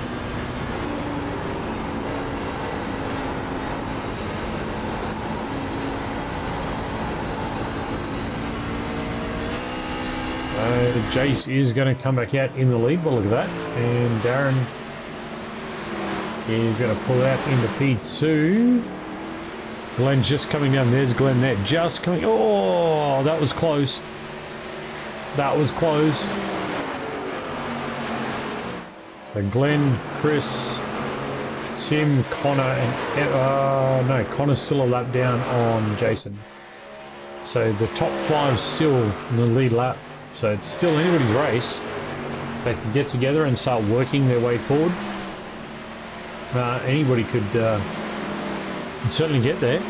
Jace is going to come back out in the lead. Well, look at that. And Darren is going to pull out into P2. Glenn's just coming down. There's Glenn there. Just coming. Oh, that was close. That was close. So Glenn, Chris, Tim, Connor, and... no, Connor's still a lap down on Jason. So the top five still in the lead lap. So it's still anybody's race. They can get together and start working their way forward. Anybody could certainly get there.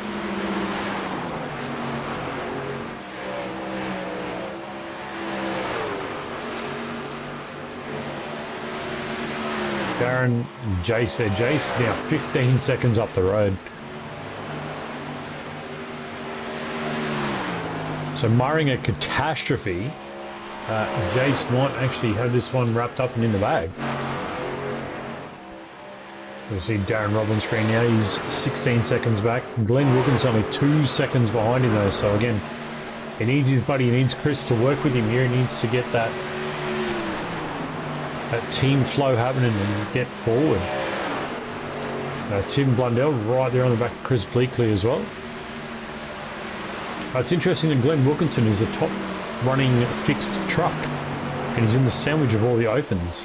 Darren, Jace there. Jace now 15 seconds up the road. So marring a catastrophe. Jace might actually have this one wrapped up and in the bag. You'll see Darren Robb on screen now. He's 16 seconds back. Glenn Wilkins only 2 seconds behind him though. So again, he needs his buddy. He needs Chris to work with him here. He needs to get that team flow happening and get forward. Tim Blundell right there on the back of Chris Bleakley as well. It's interesting that Glenn Wilkinson is the top running fixed truck and he's in the sandwich of all the opens.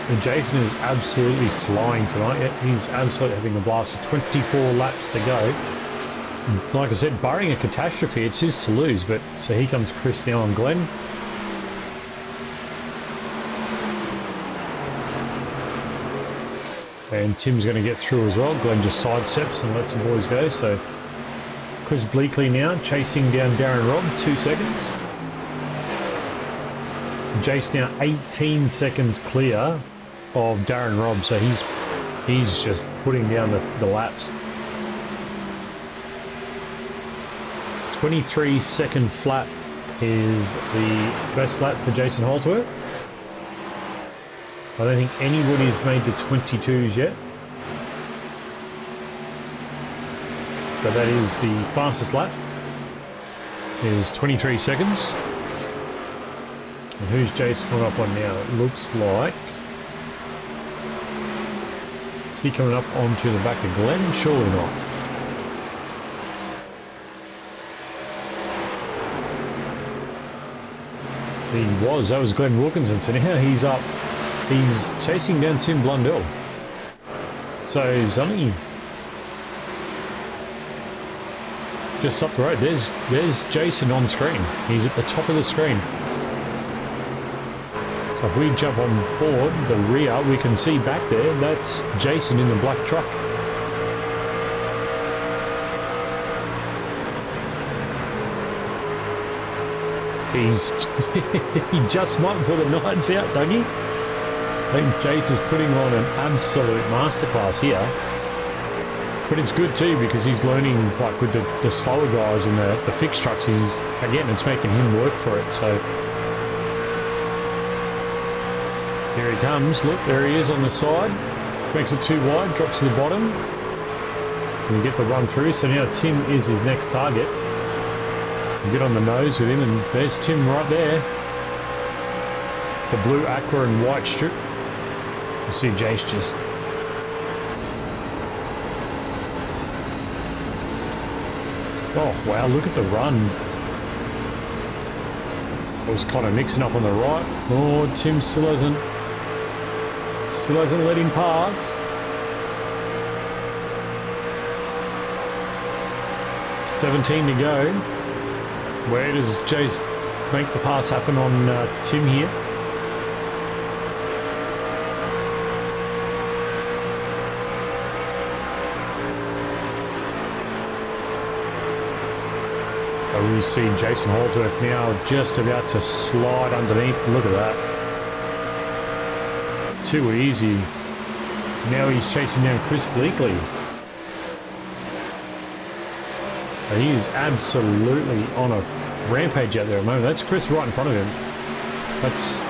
And Jason is absolutely flying tonight. He's absolutely having a blast. 24 laps to go. Like I said, barring a catastrophe, it's his to lose. But so here comes Chris now on Glenn. And Tim's going to get through as well. Glenn just sidesteps and lets the boys go. So Chris Bleakley now chasing down Darren Robb, 2 seconds. Jace now 18 seconds clear of Darren Robb. So he's just putting down the laps. 23-second flat is the best lap for Jason Holdsworth. I don't think anybody's made the 22s yet. But that is the fastest lap. It is 23 seconds. And who's Jace coming up on now? It looks like... Is he coming up onto the back of Glenn? Surely not. He was. That was Glenn Wilkinson. So now he's up. He's chasing down Tim Blundell. So he's only just up the road. There's Jason on screen. He's at the top of the screen. So If we jump on board the rear, we can see back there, that's Jason in the black truck. He's he just might for the nights out, don't he? I think Jace is putting on an absolute masterclass here. But it's good too because he's learning, like with the slower guys and the fixed trucks, again, it's making him work for it. So here he comes. Look, there he is on the side. Makes it too wide, drops to the bottom. And you get the run through. So now Tim is his next target. You get on the nose with him, and there's Tim right there. The blue aqua and white strip. You see Jace just... Oh, wow, look at the run. It was kind of mixing up on the right. Oh, Tim still hasn't let him pass. $17 to go. Where does Jace make the pass happen on Tim here? We see Jason Holdsworth now just about to slide underneath. Look at that. Too easy. Now he's chasing down Chris Bleakley. And he is absolutely on a rampage out there at the moment. That's Chris right in front of him. Let's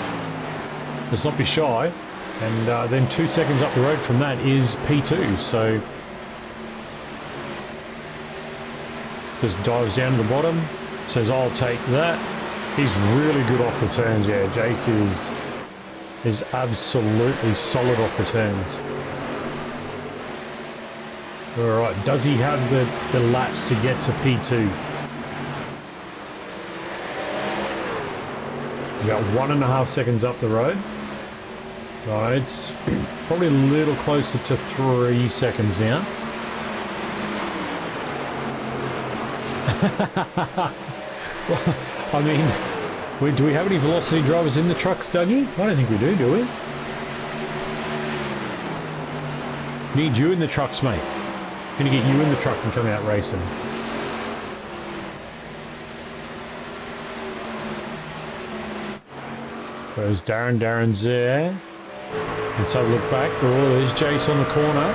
not be shy. And then 2 seconds up the road from that is P2. So just dives down to the bottom, says I'll take that. He's really good off the turns. Yeah, Jace is absolutely solid off the turns. All right, does he have the laps to get to P2? We got 1.5 seconds up the road. Oh, it's probably a little closer to 3 seconds now. I mean, do we have any velocity drivers in the trucks, Dougie? I don't think we do we? Need you in the trucks, mate. Gonna get you in the truck and come out racing. There's Darren. Darren's there. Let's have a look back. Oh, there's Jace on the corner.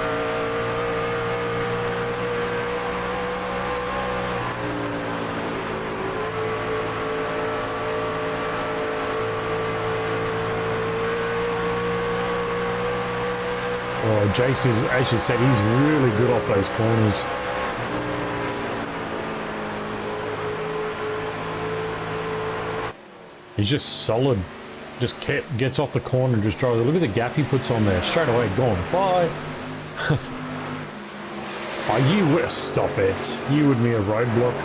Oh, Jace is, as you said, he's really good off those corners. He's just solid. Just gets off the corner and just drives. Look at the gap he puts on there. Straight away, gone. Bye. Oh, you will stop it. You would be a roadblock.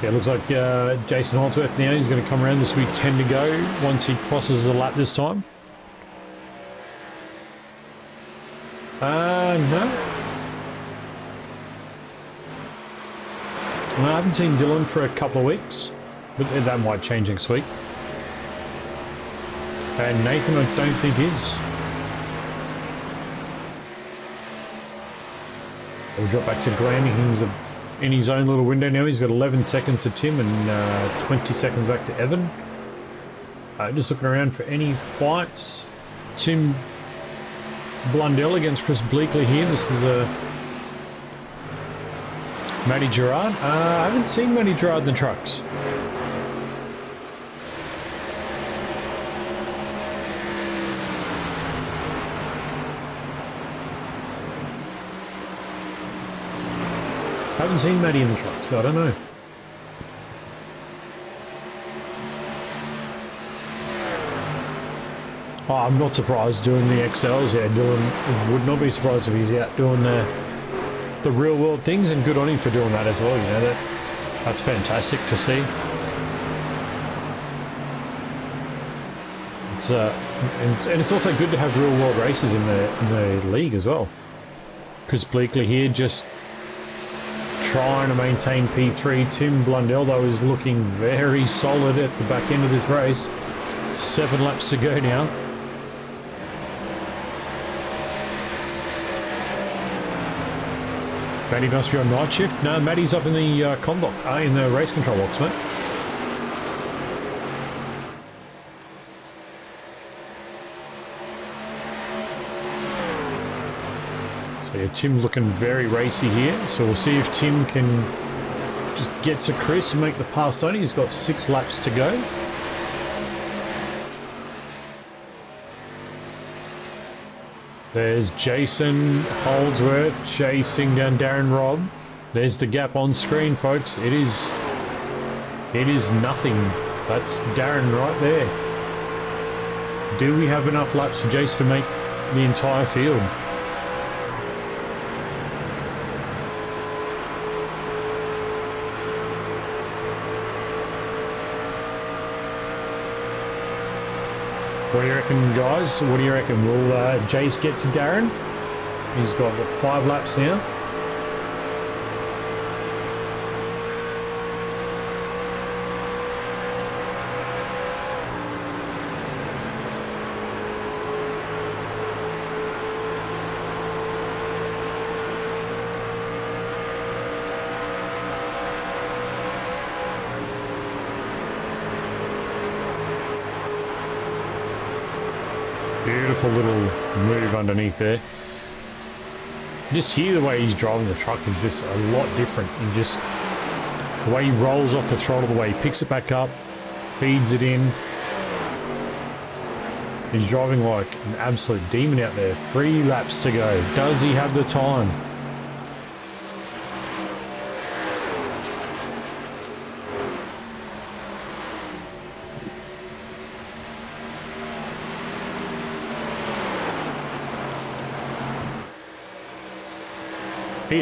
Yeah, it looks like Jason Holdsworth now, he's going to come around. This will be 10 to go once he crosses the lap this time. No. I haven't seen Dylan for a couple of weeks, but that might change next week. And Nathan, I don't think is. We'll drop back to Glenn. He's in his own little window now. He's got 11 seconds to Tim and 20 seconds back to Evan. Just looking around for any fights. Tim Blundell against Chris Bleakley here. This is a Matty Gerard. I haven't seen Matty Gerard in the trucks. Haven't seen Matty in the truck, so I don't know. Oh, I'm not surprised doing the XLs. Yeah, Dylan would not be surprised if he's out doing the real world things, and good on him for doing that as well. You know, that's fantastic to see. It's and it's also good to have real world races in the league as well. Chris Bleakley here just trying to maintain P3. Tim Blundell, though, is looking very solid at the back end of this race. 7 laps to go now. Matty must be on night shift. No, Matty's up in the comm box, in the race control box, mate. So yeah, Tim looking very racy here. So we'll see if Tim can just get to Chris and make the pass on. He's got 6 laps to go. There's Jason Holdsworth chasing down Darren Robb. There's the gap on screen, folks. It is nothing. That's Darren right there. Do we have enough laps for Jason to make the entire field? What do you reckon, guys? What do you reckon? Will Jace get to Darren? He's got, what, 5 laps now? Beautiful little move underneath there. Just hear the way he's driving the truck is just a lot different. And just the way he rolls off the throttle, the way he picks it back up, feeds it in. He's driving like an absolute demon out there. 3 laps to go. Does he have the time?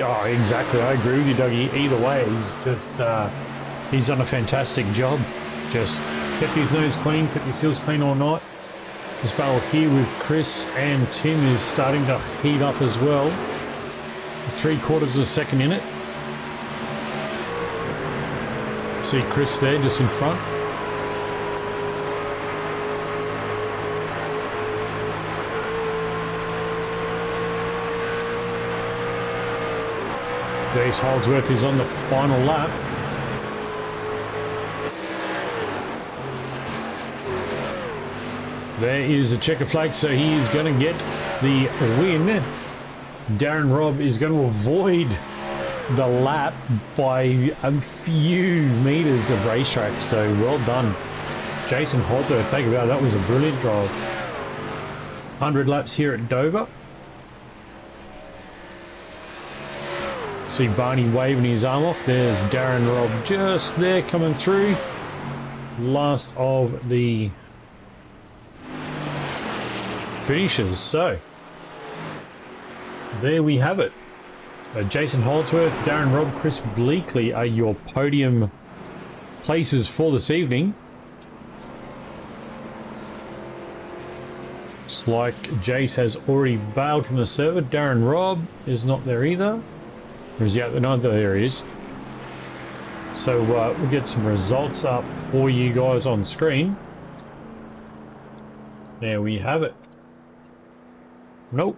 Oh, exactly. I agree with you, Dougie. Either way, he's done a fantastic job. Just kept his nose clean, kept his heels clean all night. This battle here with Chris and Tim is starting to heat up as well. 3/4 of a second in it. See Chris there just in front. Jace Holdsworth is on the final lap. There is a checker flag, so he is going to get the win. Darren Robb is going to avoid the lap by a few meters of racetrack, so well done. Jason Holdsworth, take it out. That was a brilliant drive. 100 laps here at Dover. See Barney waving his arm off. There's Darren Robb just there coming through. Last of the finishers. So there we have it. Jason Holdsworth, Darren Robb, Chris Bleakley are your podium places for this evening. Looks like Jace has already bailed from the server. Darren Robb is not there either. Or is he out? No, there he is. So we'll get some results up for you guys on screen. There we have it. Nope,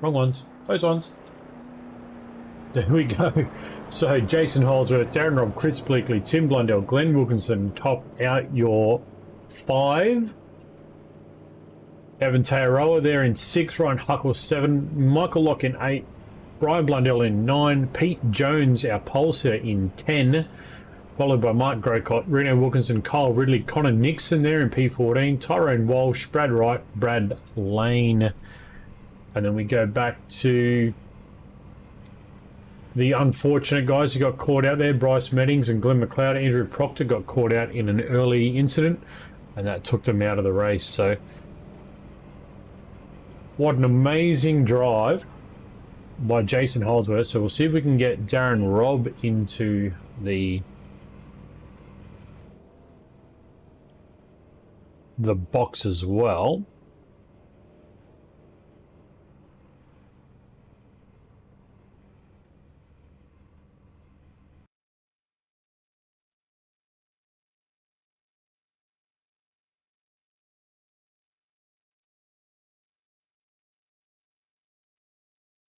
wrong ones. Those ones. There we go. So Jason Holdsworth, Darren Robb, Chris Bleakley, Tim Blundell, Glenn Wilkinson top out your 5. Evan Tearoa there in 6. Ryan Huckle 7. Michael Locke in 8. Brian Blundell in 9, Pete Jones, our pole sitter, in 10, followed by Mark Grocott, Reno Wilkinson, Kyle Ridley, Connor Nixon there in P14, Tyrone Walsh, Brad Wright, Brad Lane. And then we go back to the unfortunate guys who got caught out there. Bryce Meddings and Glenn McLeod. Andrew Proctor got caught out in an early incident, and that took them out of the race. So what an amazing drive by Jason Holdsworth. So we'll see if we can get Darren Robb into the box as well.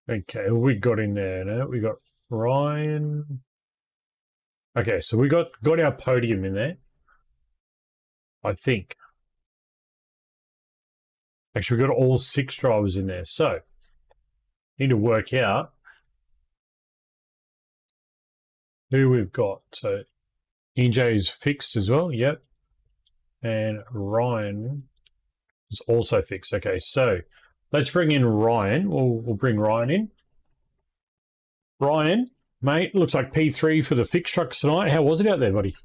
Okay, we got in there now. We got Ryan. Okay, so we got our podium in there, I think. Actually, we got all 6 drivers in there. So, need to work out who we've got. So, EJ's fixed as well. Yep. And Ryan is also fixed. Okay, so let's bring in Ryan. We'll bring Ryan in. Ryan, mate, looks like P3 for the fixed trucks tonight. How was it out there, buddy?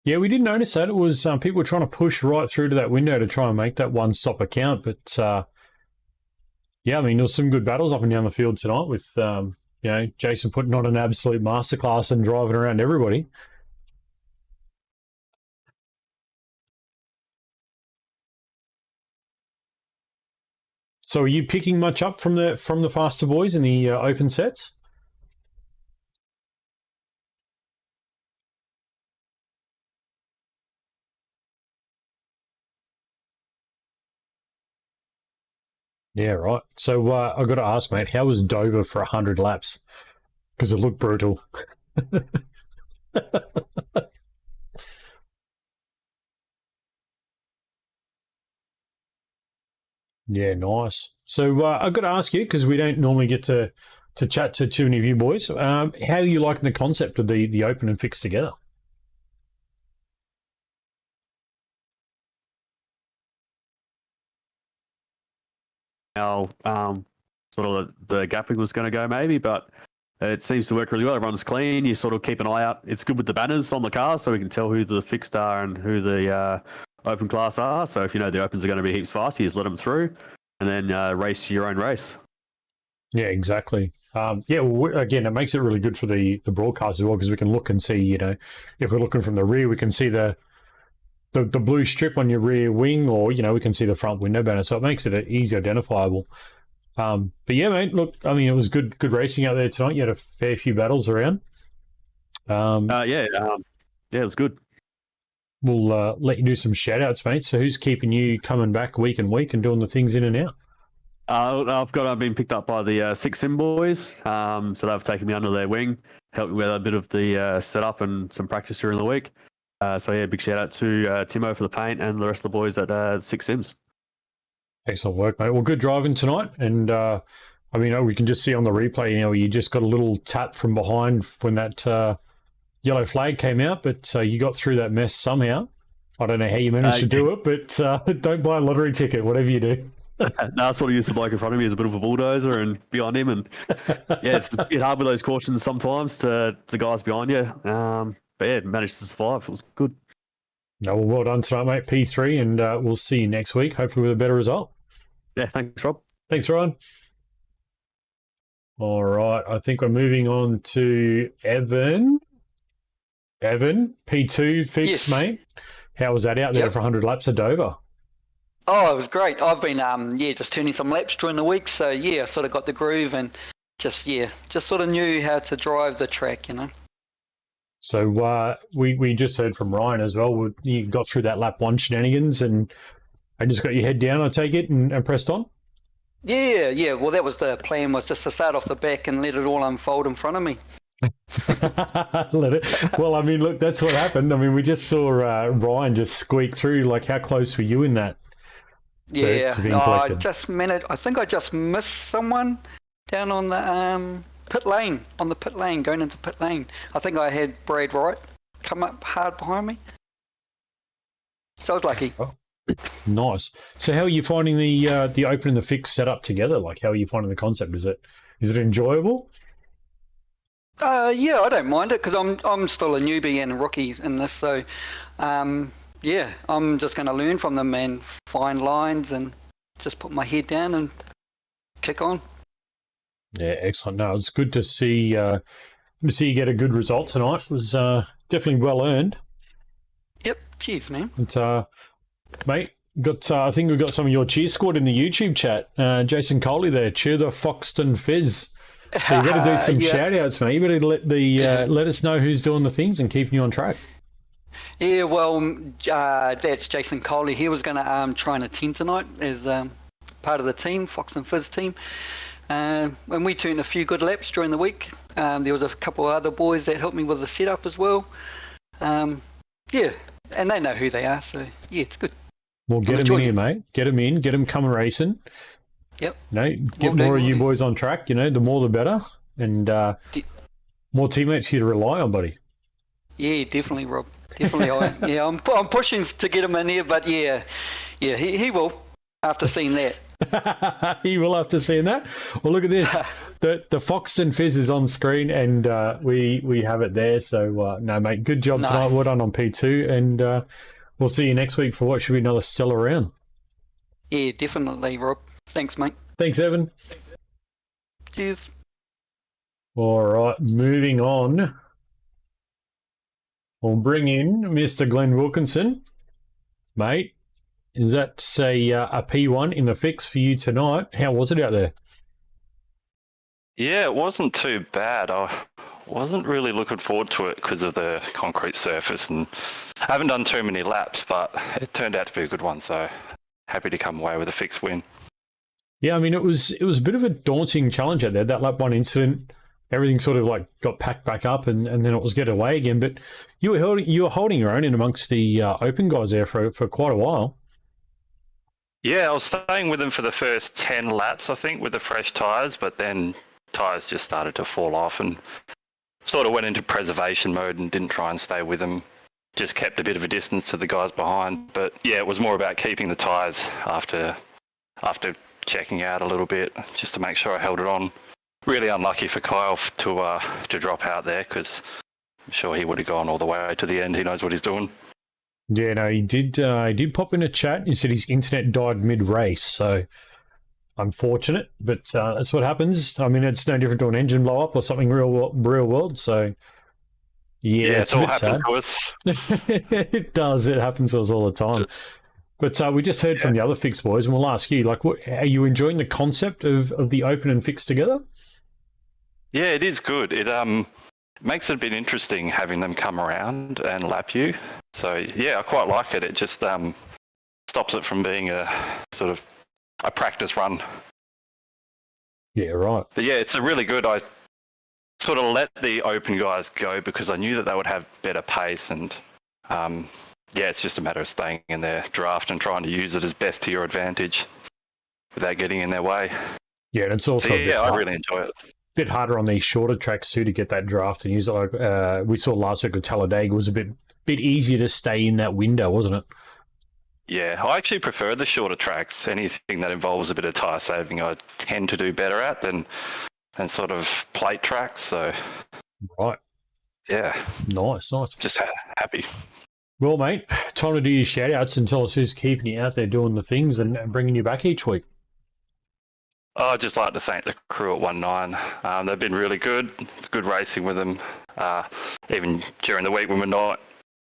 Yeah, we did notice that. It was people were trying to push right through to that window to try and make that one-stop account. But, yeah, I mean, there was some good battles up and down the field tonight with, Jason putting on an absolute masterclass and driving around everybody. So are you picking much up from the faster boys in the open sets? Yeah, right. So I've got to ask, mate, how was Dover for 100 laps? Because it looked brutal. Yeah, nice. So I've got to ask you, because we don't normally get to chat to too many of you boys, how are you liking the concept of the open and fixed together? How sort of the gapping was going to go maybe, but it seems to work really well. Everyone's clean. You sort of keep an eye out. It's good with the banners on the cars, so we can tell who the fixed are and who the open class are. So if you know the opens are going to be heaps fast, you just let them through and then race your own race. Yeah, exactly. Again, it makes it really good for the broadcast as well, because we can look and see, if we're looking from the rear, we can see the blue strip on your rear wing, or, we can see the front window banner. So it makes it easy identifiable. But yeah, mate, look, I mean, it was good racing out there tonight. You had a fair few battles around. It was good. We'll let you do some shout outs, mate. So who's keeping you coming back week and week and doing the things in and out? I've been picked up by the 6 Sim boys. So they've taken me under their wing, helped me with a bit of the setup and some practice during the week. Big shout out to Timo for the paint and the rest of the boys at 6 Sims. Excellent work, mate. Well, good driving tonight. And we can just see on the replay, you just got a little tap from behind when that yellow flag came out, but you got through that mess somehow. I don't know how you managed to do it, but don't buy a lottery ticket, whatever you do. I sort of used the bloke in front of me as a bit of a bulldozer and behind him. And yeah, it's a bit hard with those cautions sometimes to the guys behind you. But yeah, managed to survive. It was good. No, well done tonight, mate. P3, and we'll see you next week, hopefully with a better result. Yeah, thanks, Rob. Thanks, Ryan. All right, I think we're moving on to Evan. Evan, P2 fixed, Yes. mate. How was that out there for 100 laps at Dover? Oh, it was great. I've been just turning some laps during the week, so yeah, I sort of got the groove and just sort of knew how to drive the track, So we just heard from Ryan as well. You got through that lap 1 shenanigans and just got your head down, I take it, and pressed on? Yeah. Well, that was the plan, was just to start off the back and let it all unfold in front of me. Let it. Well, I mean, look, that's what happened. I mean, we just saw Ryan just squeak through. Like, how close were you in that? To being collected? I think I just missed someone down on the pit lane, going into pit lane. I think I had Brad Wright come up hard behind me. So I was lucky. Oh, nice. So how are you finding the open and the fix set up together? Like, how are you finding the concept? Is it enjoyable? Yeah, I don't mind it because I'm still a newbie and a rookie in this, so yeah, I'm just going to learn from them and find lines and just put my head down and kick on. Yeah, excellent. No, it's good to see you get a good result tonight. It was definitely well earned. Yep, cheers, man. And, mate, I think we've got some of your cheer squad in the YouTube chat. Jason Coley there, cheer the Foxton Fizz. So you better do some Yeah. shout outs, mate. You better let us know who's doing the things and keeping you on track. Yeah, well, that's Jason Coley. He was going to try and attend tonight as part of the team, Fox and Fizz team. And we turned a few good laps during the week. There was a couple of other boys that helped me with the setup as well. Yeah, and they know who they are, so yeah, it's good. Well, get them in here, mate. Get them in. Get them coming racing. Yep. Get more of you boys on track. The more the better, and more teammates for you to rely on, buddy. Yeah, definitely, Rob. Definitely. I'm pushing to get him in here, but yeah, he will after seeing that. He will after seeing that. Well, look at this. The Foxton Fizz is on screen, and we have it there. So no, mate, good job tonight. Well done on P2, and we'll see you next week for what should be another stellar round. Yeah, definitely, Rob. Thanks, mate. Thanks, Evan. Cheers. All right, moving on. We'll bring in Mr. Glenn Wilkinson. Mate, is that a P1 in the fix for you tonight? How was it out there? Yeah, it wasn't too bad. I wasn't really looking forward to it because of the concrete surface, and I haven't done too many laps, but it turned out to be a good one, so happy to come away with a fixed win. Yeah, I mean, it was a bit of a daunting challenge out there. That lap one incident, everything sort of like got packed back up, and then it was get away again. But you were holding your own in amongst the open guys there for quite a while. Yeah, I was staying with them for the first 10 laps, I think, with the fresh tyres, but then tyres just started to fall off and sort of went into preservation mode and didn't try and stay with them. Just kept a bit of a distance to the guys behind. But yeah, it was more about keeping the tyres after checking out a little bit, just to make sure I held it on. Really unlucky for Kyle to drop out there, because I'm sure he would have gone all the way to the end. He knows what he's doing. Yeah, no, he did. He did pop in a chat. He said his internet died mid-race, so unfortunate. But that's what happens. I mean, it's no different to an engine blow up or something real world. So yeah, it's all happened to us. It does. It happens to us all the time. But we just heard from the other fixed boys, and we'll ask you, like, are you enjoying the concept of the open and fixed together? Yeah, it is good. It makes it a bit interesting having them come around and lap you. So yeah, I quite like it. It just stops it from being a sort of a practice run. Yeah, right. But yeah, it's a really good. I sort of let the open guys go because I knew that they would have better pace, and yeah, it's just a matter of staying in their draft and trying to use it as best to your advantage without getting in their way. Yeah, and it's also I really enjoy it. Bit harder on these shorter tracks too to get that draft and use it. Like we saw last week with Talladega, was a bit easier to stay in that window, wasn't it? Yeah, I actually prefer the shorter tracks. Anything that involves a bit of tyre saving, I tend to do better at than sort of plate tracks. So right, yeah, nice. Just happy. Well, mate, time to do your shout outs and tell us who's keeping you out there doing the things and bringing you back each week. I'd just like to thank the crew at 19. They've been really good. It's good racing with them. Even during the week when we're not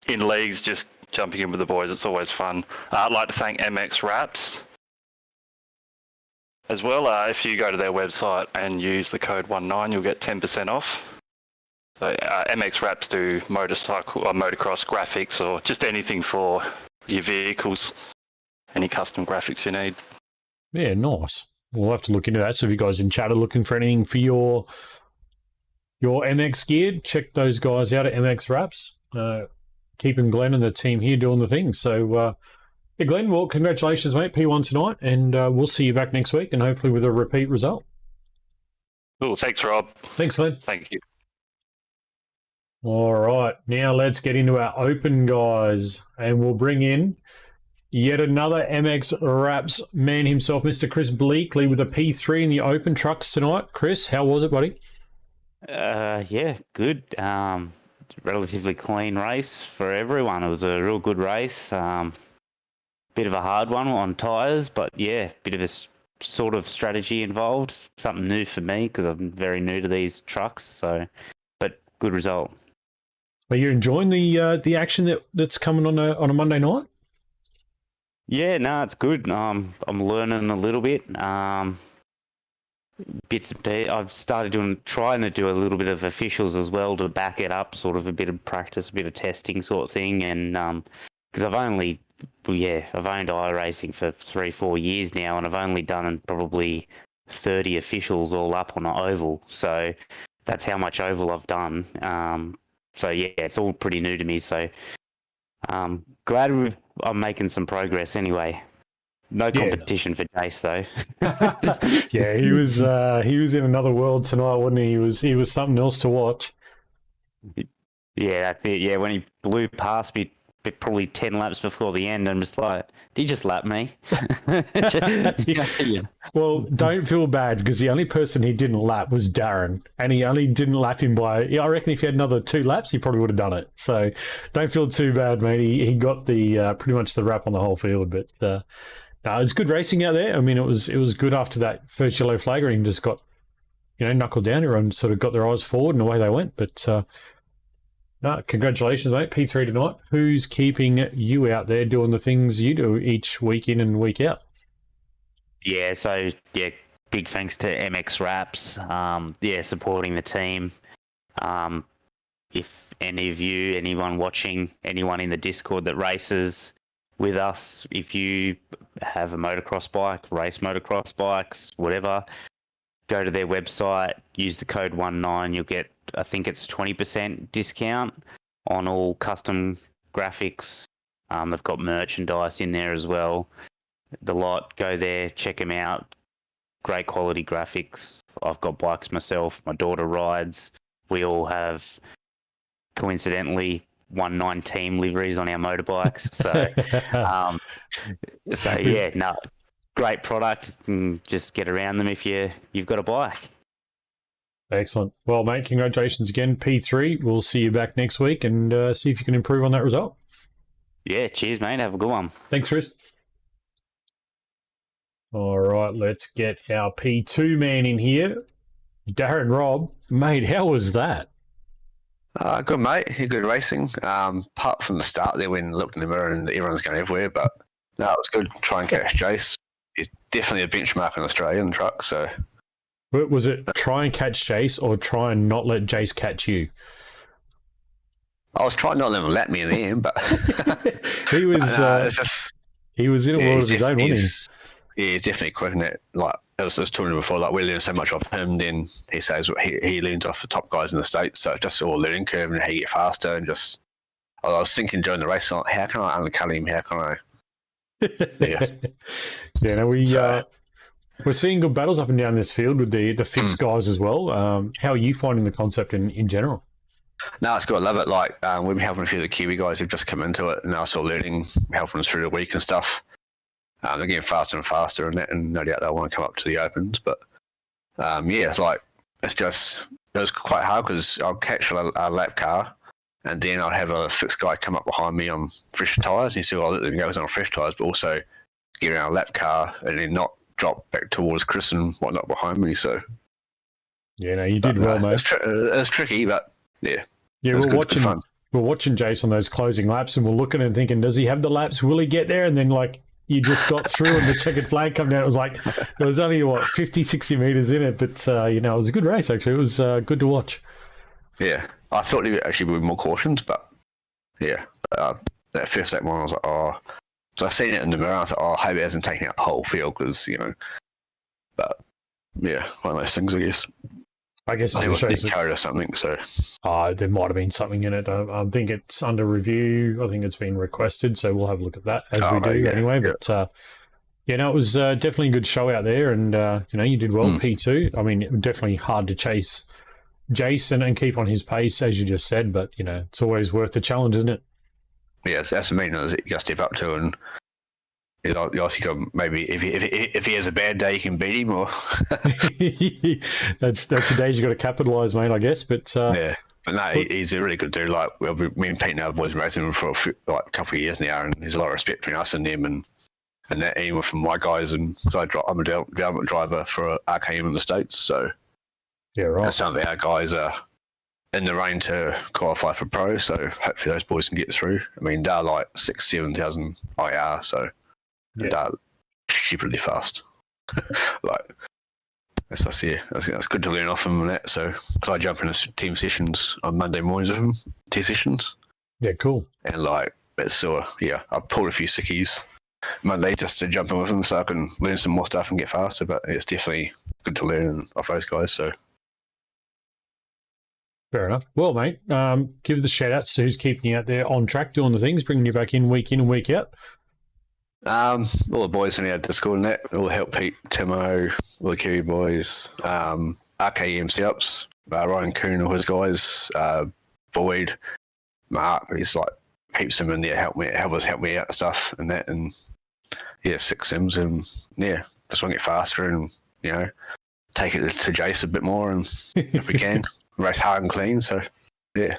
in leagues, just jumping in with the boys, it's always fun. I'd like to thank MX Wraps as well. If you go to their website and use the code 19, you'll get 10% off. So MX Wraps do motorcycle or motocross graphics, or just anything for your vehicles, any custom graphics you need. Yeah, nice. We'll have to look into that. So if you guys in chat are looking for anything for your MX gear, check those guys out at MX Wraps. Keeping Glenn and the team here doing the things. So, yeah, Glenn, well, congratulations, mate. P1 tonight, and we'll see you back next week, and hopefully with a repeat result. Cool. Thanks, Rob. Thanks, Glenn. Thank you. All right, now let's get into our open guys, and we'll bring in yet another MX Wraps man himself, Mr. Chris Bleakley, with a P3 in the open trucks tonight. Chris, how was it, buddy? Yeah, good. Relatively clean race for everyone. It was a real good race. Bit of a hard one on tyres, but yeah, bit of a sort of strategy involved. Something new for me because I'm very new to these trucks. So, but good result. Are you enjoying the action that's coming on a Monday night? Yeah, no, it's good. I'm learning a little bit. bits and pieces. I've started trying to do a little bit of officials as well to back it up, sort of a bit of practice, a bit of testing sort of thing. And because I've owned iRacing for 3-4 years now, and I've only done probably 30 officials all up on an oval. So that's how much oval I've done. So yeah, it's all pretty new to me. So glad I'm making some progress anyway. No competition for Jace though. Yeah, he was in another world tonight, wasn't he? He was something else to watch. Yeah, that's it. Yeah, when he blew past me probably 10 laps before the end, I'm just like, did you just lap me? Yeah. Well, don't feel bad, because the only person he didn't lap was Darren, and he only didn't lap him by, I reckon if he had another 2 laps, he probably would have done it. So don't feel too bad, mate. He got the pretty much the wrap on the whole field, but no, it was good racing out there. I mean, it was good after that first yellow flag ring just got, knuckled down. Everyone sort of got their eyes forward and away they went, but no, congratulations, mate. P3 tonight. Who's keeping you out there doing the things you do each week in and week out? Yeah, so yeah, big thanks to MX Wraps. Supporting the team. If any of you, anyone watching, anyone in the Discord that races with us, if you have a motocross bike, race motocross bikes, whatever, go to their website, use the code 19, you'll get, I think it's 20% discount on all custom graphics. They've got merchandise in there as well. The lot, go there, check them out. Great quality graphics. I've got bikes myself, my daughter rides. We all have, coincidentally, 19 team liveries on our motorbikes. So, great product. Just get around them if you've got a bike. Excellent. Well, mate, congratulations again, P3. We'll see you back next week and see if you can improve on that result. Yeah, cheers, mate. Have a good one. Thanks, Chris. All right, let's get our P2 man in here. Darren Robb. Mate, how was that? Good, mate. Good racing. Apart from the start there when I looked in the mirror and everyone's going everywhere, but no, it was good. Try and catch Jace. He's definitely a benchmark in Australian truck, so... Was it try and catch Jace or try and not let Jace catch you? I was trying not to let him lap me in the end, but... he was in a world of his own, wasn't he? Yeah, he's definitely quick in it. Like, as I was talking before, like, we learn so much off him, then he says he learns off the top guys in the States, so it's just all a learning curve and how you get faster and just... I was thinking during the race, like, how can I undercut him? How can I... Yeah. Yeah, no, we're seeing good battles up and down this field with the fixed guys as well. How are you finding the concept in general? No, it's good. I love it. Like, we've been helping a few of the Kiwi guys who've just come into it, and they're still learning, helping us through the week and stuff. They're getting faster and faster, and no doubt they'll want to come up to the opens. But it was quite hard because I'll catch a lap car, and then I'll have a fixed guy come up behind me on fresh tyres, and you see, I'll let them go on fresh tyres, but also get around a lap car and then not drop back towards Chris and whatnot behind me. So yeah, no, you did well, mate. It's tricky, but yeah. Yeah, we're watching Jace on those closing laps, and we're looking and thinking, does he have the laps? Will he get there? And then, like, you just got through and the checkered flag come down. It was like, it was only, 50, 60 metres in it, but, it was a good race, actually. It was good to watch. Yeah, I thought there would actually be more cautions, but yeah. That first lap one, I was like, oh. So I seen it in the mirror, I was like, oh, I hope it hasn't taken out the whole field, because, but yeah, one of those things, I guess. I guess it was carried or something, so. There might have been something in it. I think it's under review. I think it's been requested, so we'll have a look at that as we do anyway. Yeah. But it was definitely a good show out there, and you did well, P2. I mean, definitely hard to chase Jason and keep on his pace, as you just said, but it's always worth the challenge, isn't it? Yes, that's the main thing you got to step up to, and you obviously got maybe if he has a bad day, you can beat him, or that's the days you got to capitalise, mate. I guess, but yeah, but no, he's a really good dude. Like, me and Pete and other boys been racing him for a couple of years now, and there's a lot of respect between us and them, and that even from my guys, and so I'm a development driver for RKM in the States, so yeah, right. Some of our guys are in the rain to qualify for pro, so hopefully those boys can get through. I mean, they're like 6,000-7,000 IR, so they're stupidly fast. that's yeah, that's good to learn off him and that. So, because I jump into team sessions on Monday mornings with him, team sessions, Yeah, cool. and like it's sort of I've pulled a few sickies Monday just to jump in with him so I can learn some more stuff and get faster. But it's definitely good to learn off those guys. So. Fair enough. Well, mate, give the shout outs to who's keeping you out there on track, doing the things, bringing you back in and week out. All the boys in our Discord and that, all Help Pete, Timo, all the Kiwi boys, RKM setups, Ryan Coon, all his guys, Boyd, Mark, he's like heaps of them in there, help me out and stuff and that, and yeah, 6 sims, and yeah, just want to get faster and take it to Jace a bit more, and if we can, race hard and clean. So yeah.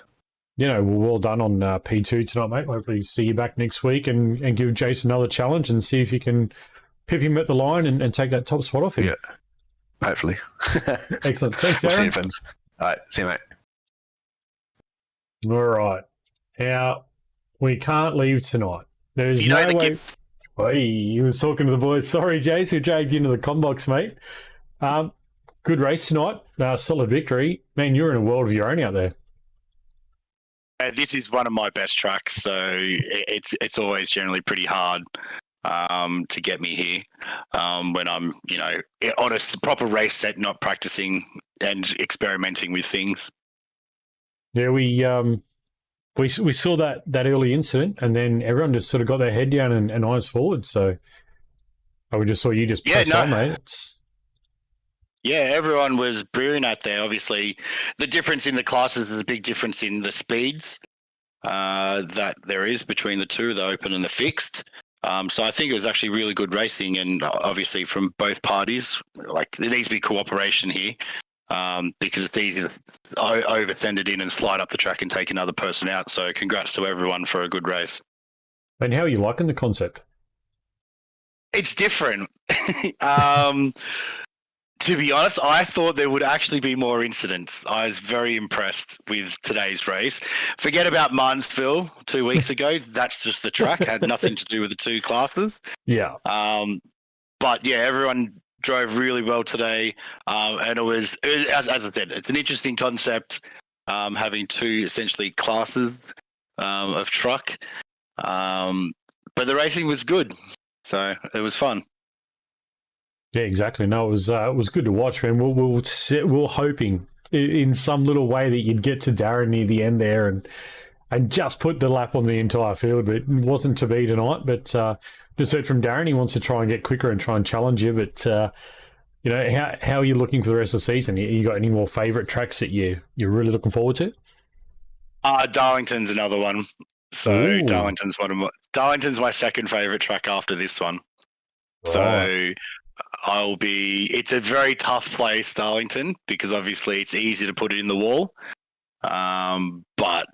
Well done on P2 tonight, mate. Hopefully see you back next week and give Jason another challenge and see if you can pip him at the line and take that top spot off him. Yeah, hopefully. Excellent. Thanks, we'll Aaron. See you, all right, see you, mate. All right. Now, we can't leave tonight. There's no way... Hey, you were talking to the boys. Sorry, Jace, who dragged you into the combox, mate. Good race tonight. Solid victory. Man, you're in a world of your own out there. This is one of my best tracks, so it's always generally pretty hard to get me here when I'm on a proper race set, not practicing and experimenting with things. Yeah, we saw that early incident, and then everyone just sort of got their head down and eyes forward. So we just saw you just press on, mate. Yeah, everyone was brilliant out there. Obviously, the difference in the classes is a big difference in the speeds that there is between the two, the open and the fixed. So I think it was actually really good racing, and obviously from both parties, like there needs to be cooperation here because it's easy to oversend it in and slide up the track and take another person out. So congrats to everyone for a good race. And how are you liking the concept? It's different. To be honest, I thought there would actually be more incidents. I was very impressed with today's race. Forget about Martinsville 2 weeks ago. That's just the track. Had nothing to do with the two classes. Yeah. But yeah, everyone drove really well today. And it was, as I said, it's an interesting concept, having two essentially classes of truck. But the racing was good. So it was fun. Yeah, exactly. No, it was good to watch, man. We're hoping in some little way that you'd get to Darren near the end there and just put the lap on the entire field, but it wasn't to be tonight. But just heard from Darren, he wants to try and get quicker and try and challenge you. But how are you looking for the rest of the season? You got any more favourite tracks that you're really looking forward to? Darlington's another one. So ooh. Darlington's my second favourite track after this one. Right. So it's a very tough place, Darlington, because obviously it's easy to put it in the wall. But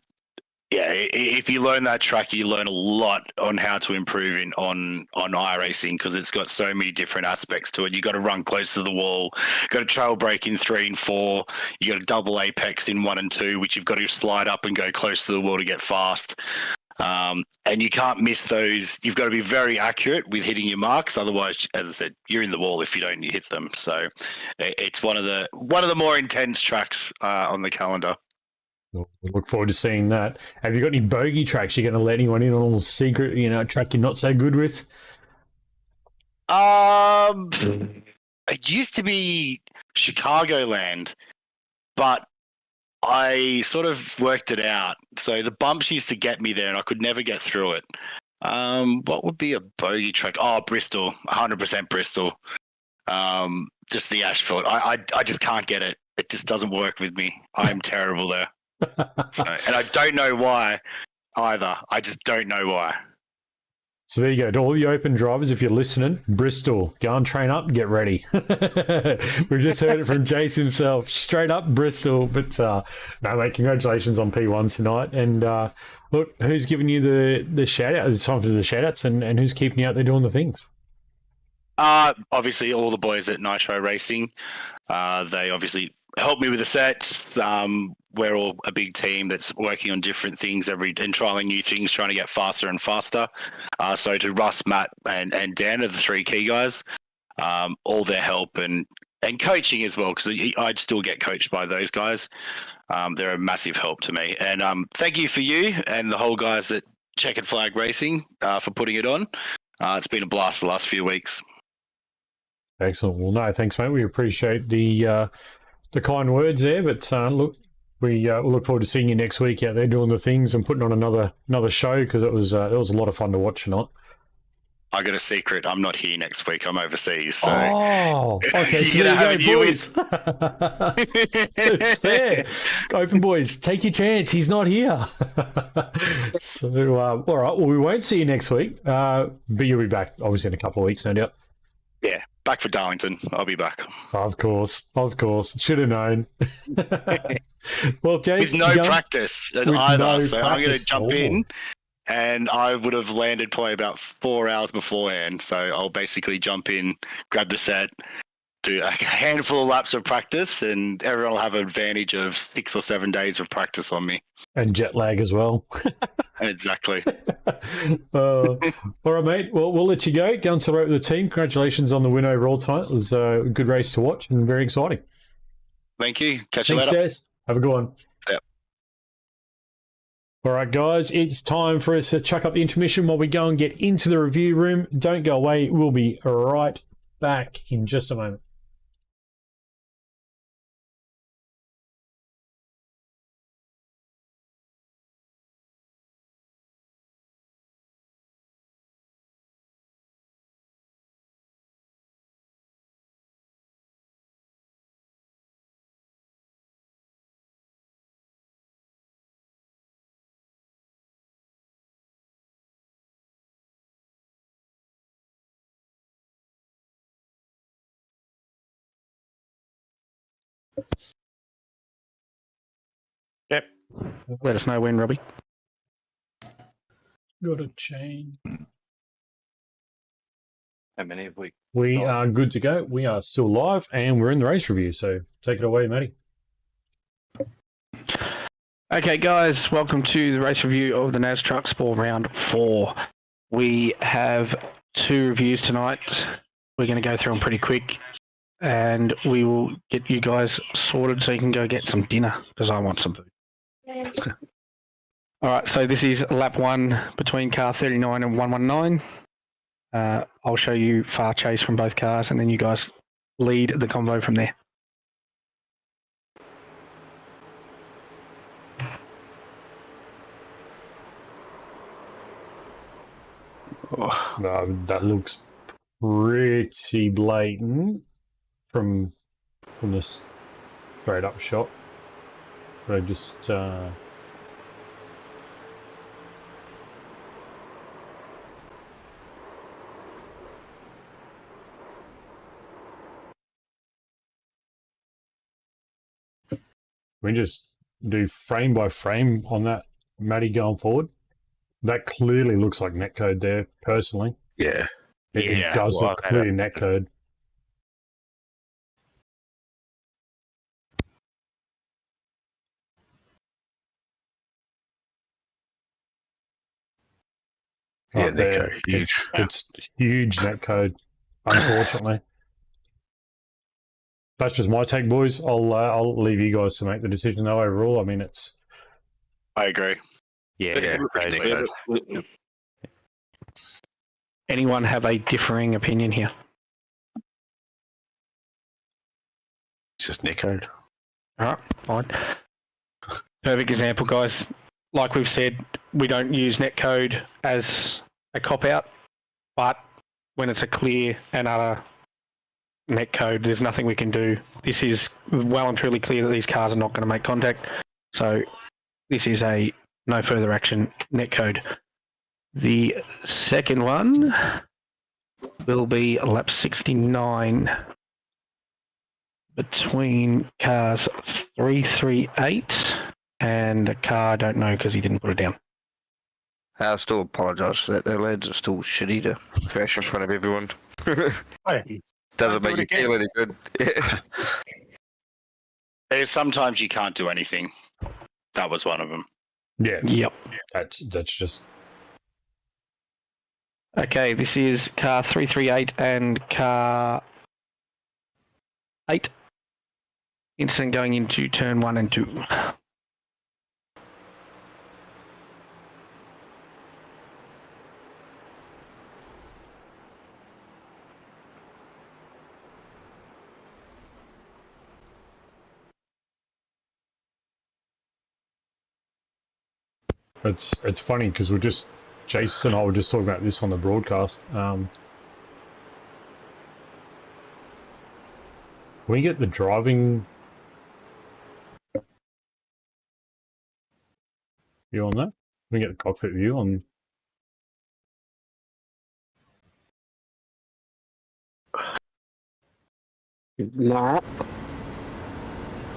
yeah, if you learn that track, you learn a lot on how to improve on iRacing, because it's got so many different aspects to it. You got to run close to the wall, got to trail brake in 3 and 4, you got to double apex in 1 and 2, which you've got to slide up and go close to the wall to get fast. And you can't miss those. You've got to be very accurate with hitting your marks. Otherwise, as I said, you're in the wall if you don't hit them. So it's one of the more intense tracks on the calendar. We look forward to seeing that. Have you got any bogey tracks you're going to let anyone in on, a little secret, track you're not so good with? It used to be Chicagoland, but I sort of worked it out. So the bumps used to get me there and I could never get through it. What would be a bogey track? Oh, Bristol, 100% Bristol. Just the asphalt. I just can't get it. It just doesn't work with me. I'm terrible there. And I don't know why either. I just don't know why. So there you go. To all the open drivers, if you're listening, Bristol, go and train up and get ready. We've just heard it from Jace himself. Straight up Bristol. But no, mate, congratulations on P1 tonight. And look, who's giving you the shout-out? It's time for the shout-outs, and who's keeping you out there doing the things? Obviously, all the boys at Nitro Racing. They obviously helped me with the sets. We're all a big team that's working on different things and trialing new things, trying to get faster and faster. So to Russ, Matt, and Dan are the 3 key guys. All their help and and coaching as well, because I'd still get coached by those guys. They're a massive help to me. And thank you for you and the whole guys at Checkered Flag Racing for putting it on. It's been a blast the last few weeks. Excellent. Well, no, thanks, mate. We appreciate the kind words there. But look, we look forward to seeing you next week out there doing the things and putting on another show, because it was a lot of fun to watch tonight. I got a secret. I'm not here next week. I'm overseas. So okay. So you're gonna have there a you new go, boys. It's there. Open boys, take your chance. He's not here. So, all right. Well, we won't see you next week, but you'll be back obviously in a couple of weeks, no doubt. Yeah, back for Darlington. I'll be back. Of course. Should have known. Well, Jason, with no practice either, so I'm going to jump in. And I would have landed probably about 4 hours beforehand. So I'll basically jump in, grab the set, do a handful of laps of practice, and everyone will have an advantage of 6 or 7 days of practice on me. And jet lag as well. Exactly. All right, mate. Well, we'll let you go. Go and celebrate with the team. Congratulations on the win overall tonight. It was a good race to watch and very exciting. Thank you. Catch you Thanks, later. Jez. Have a good one. Yep. All right, guys, it's time for us to chuck up the intermission while we go and get into the review room. Don't go away. We'll be right back in just a moment. Yep. Let us know when, Robbie. Got a chain. How many have we? We are good to go. We are still live and we're in the race review. So take it away, Matty. Okay, guys, welcome to the race review of the NAS Truck Sport Round 4. We have 2 reviews tonight. We're going to go through them pretty quick, and we will get you guys sorted so you can go get some dinner, because I want some food. All right, so this is lap 1 between car 39 and 119. I'll show you far chase from both cars, and then you guys lead the convo from there. That looks pretty blatant from this straight up shot. But I just we just do frame by frame on that, Matty, going forward. That clearly looks like netcode there, personally. Yeah. It does look clearly netcode. Yeah, netcode, huge. It's huge netcode, unfortunately. That's just my take, boys. I'll leave you guys to make the decision, though, overall. I mean, it's... I agree. Yeah. Anyone have a differing opinion here? It's just netcode. All right, fine. Perfect example, guys. Like we've said, we don't use netcode as a cop-out, but when it's a clear and utter netcode, there's nothing we can do. This is well and truly clear that these cars are not going to make contact, so this is a no further action netcode. The second one will be lap 69 between cars 338 and a car I don't know because he didn't put it down. I still apologise for that. Their lads are still shitty to crash in front of everyone. Doesn't make you feel any good. There's sometimes you can't do anything. That was one of them. Yeah. Yep. That's just... Okay, this is car 338 and car 8. Incident going into turn 1 and 2. It's funny because Jason and I were just talking about this on the broadcast. We get the driving view on that. We get the cockpit view on. No.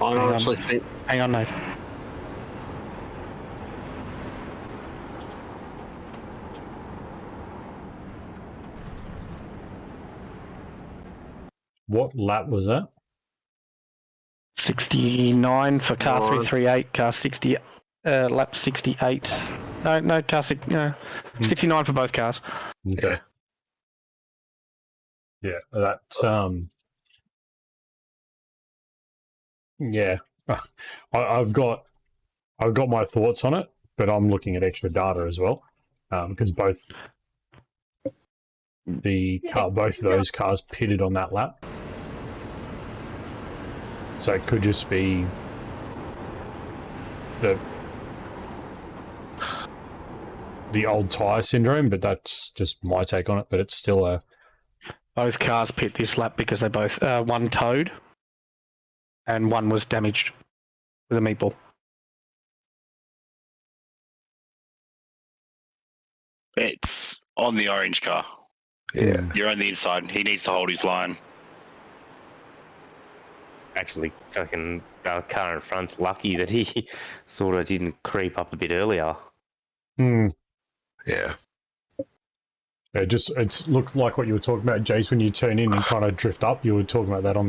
I honestly think. Hang on, Nathan. What lap was that? 69 for car 338, car 60, lap 68. No, car 69 for both cars. Okay. Yeah, that's yeah. I've got my thoughts on it, but I'm looking at extra data as well, because both of those cars pitted on that lap. So it could just be the old tyre syndrome, but that's just my take on it. But it's still both cars pit this lap because they both one towed and one was damaged with a meatball. It's on the orange car. Yeah. You're on the inside. He needs to hold his line. Actually, fucking car in front's lucky that he sort of didn't creep up a bit earlier. Yeah. It looked like what you were talking about, Jace, when you turn in and kind of drift up. You were talking about that in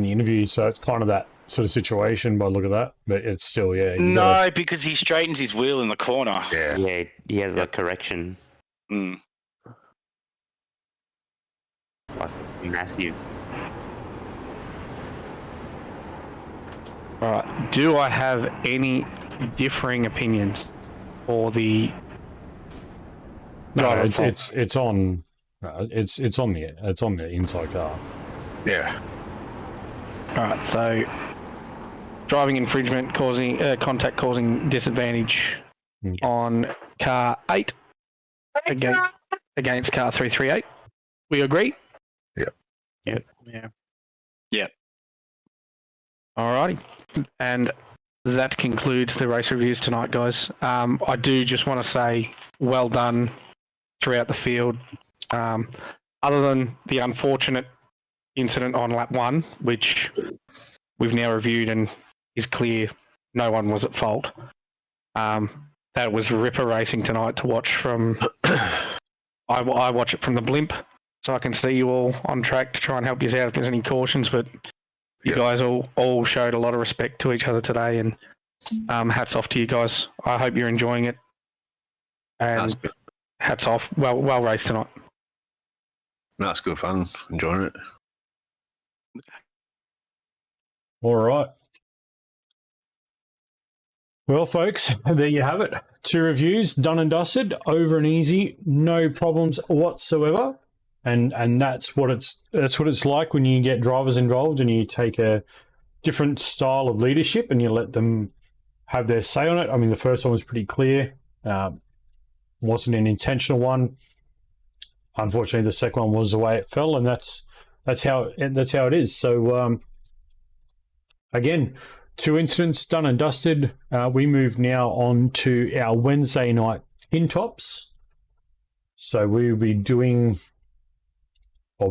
the interview, so it's kind of that sort of situation by the look of that, but it's still, yeah. No, because he straightens his wheel in the corner. Yeah, he has a correction. Mm. Like, massive. Alright, do I have any differing opinions for the... No, it's on the inside car. Yeah. Alright, so driving infringement causing contact causing disadvantage on car 8 against car 338. We agree? Yep. Yep. Yeah. Yep. Alrighty. And that concludes the race reviews tonight, guys. I do just want to say well done throughout the field. Other than the unfortunate incident on lap 1, which we've now reviewed and is clear no one was at fault. That was ripper racing tonight to watch from... I watch it from the blimp, so I can see you all on track to try and help you out if there's any cautions, but you guys all showed a lot of respect to each other today, and hats off to you guys. I hope you're enjoying it. And hats off. Well raced tonight. That's good fun. Enjoying it. All right. Well, folks, there you have it. 2 reviews, done and dusted, over and easy, no problems whatsoever. And that's what it's like when you get drivers involved and you take a different style of leadership and you let them have their say on it. I mean, the first one was pretty clear. Wasn't an intentional one. Unfortunately, the second one was the way it fell, and that's how it is. So again, 2 incidents done and dusted. We move now on to our Wednesday night pin tops. So we'll be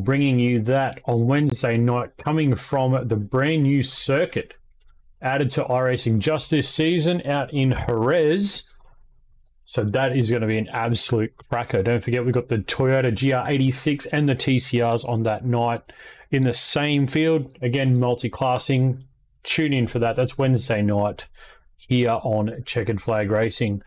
bringing you that on Wednesday night, coming from the brand new circuit added to iRacing just this season out in Jerez. So that is going to be an absolute cracker. Don't forget, we've got the Toyota GR86 and the TCRs on that night in the same field. Again, multi-classing. Tune in for that. That's Wednesday night here on Checkered Flag Racing.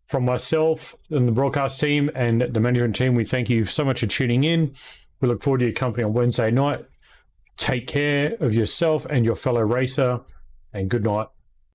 From myself and the broadcast team and the management team, we thank you so much for tuning in. We look forward to your company on Wednesday night. Take care of yourself and your fellow racer, and good night.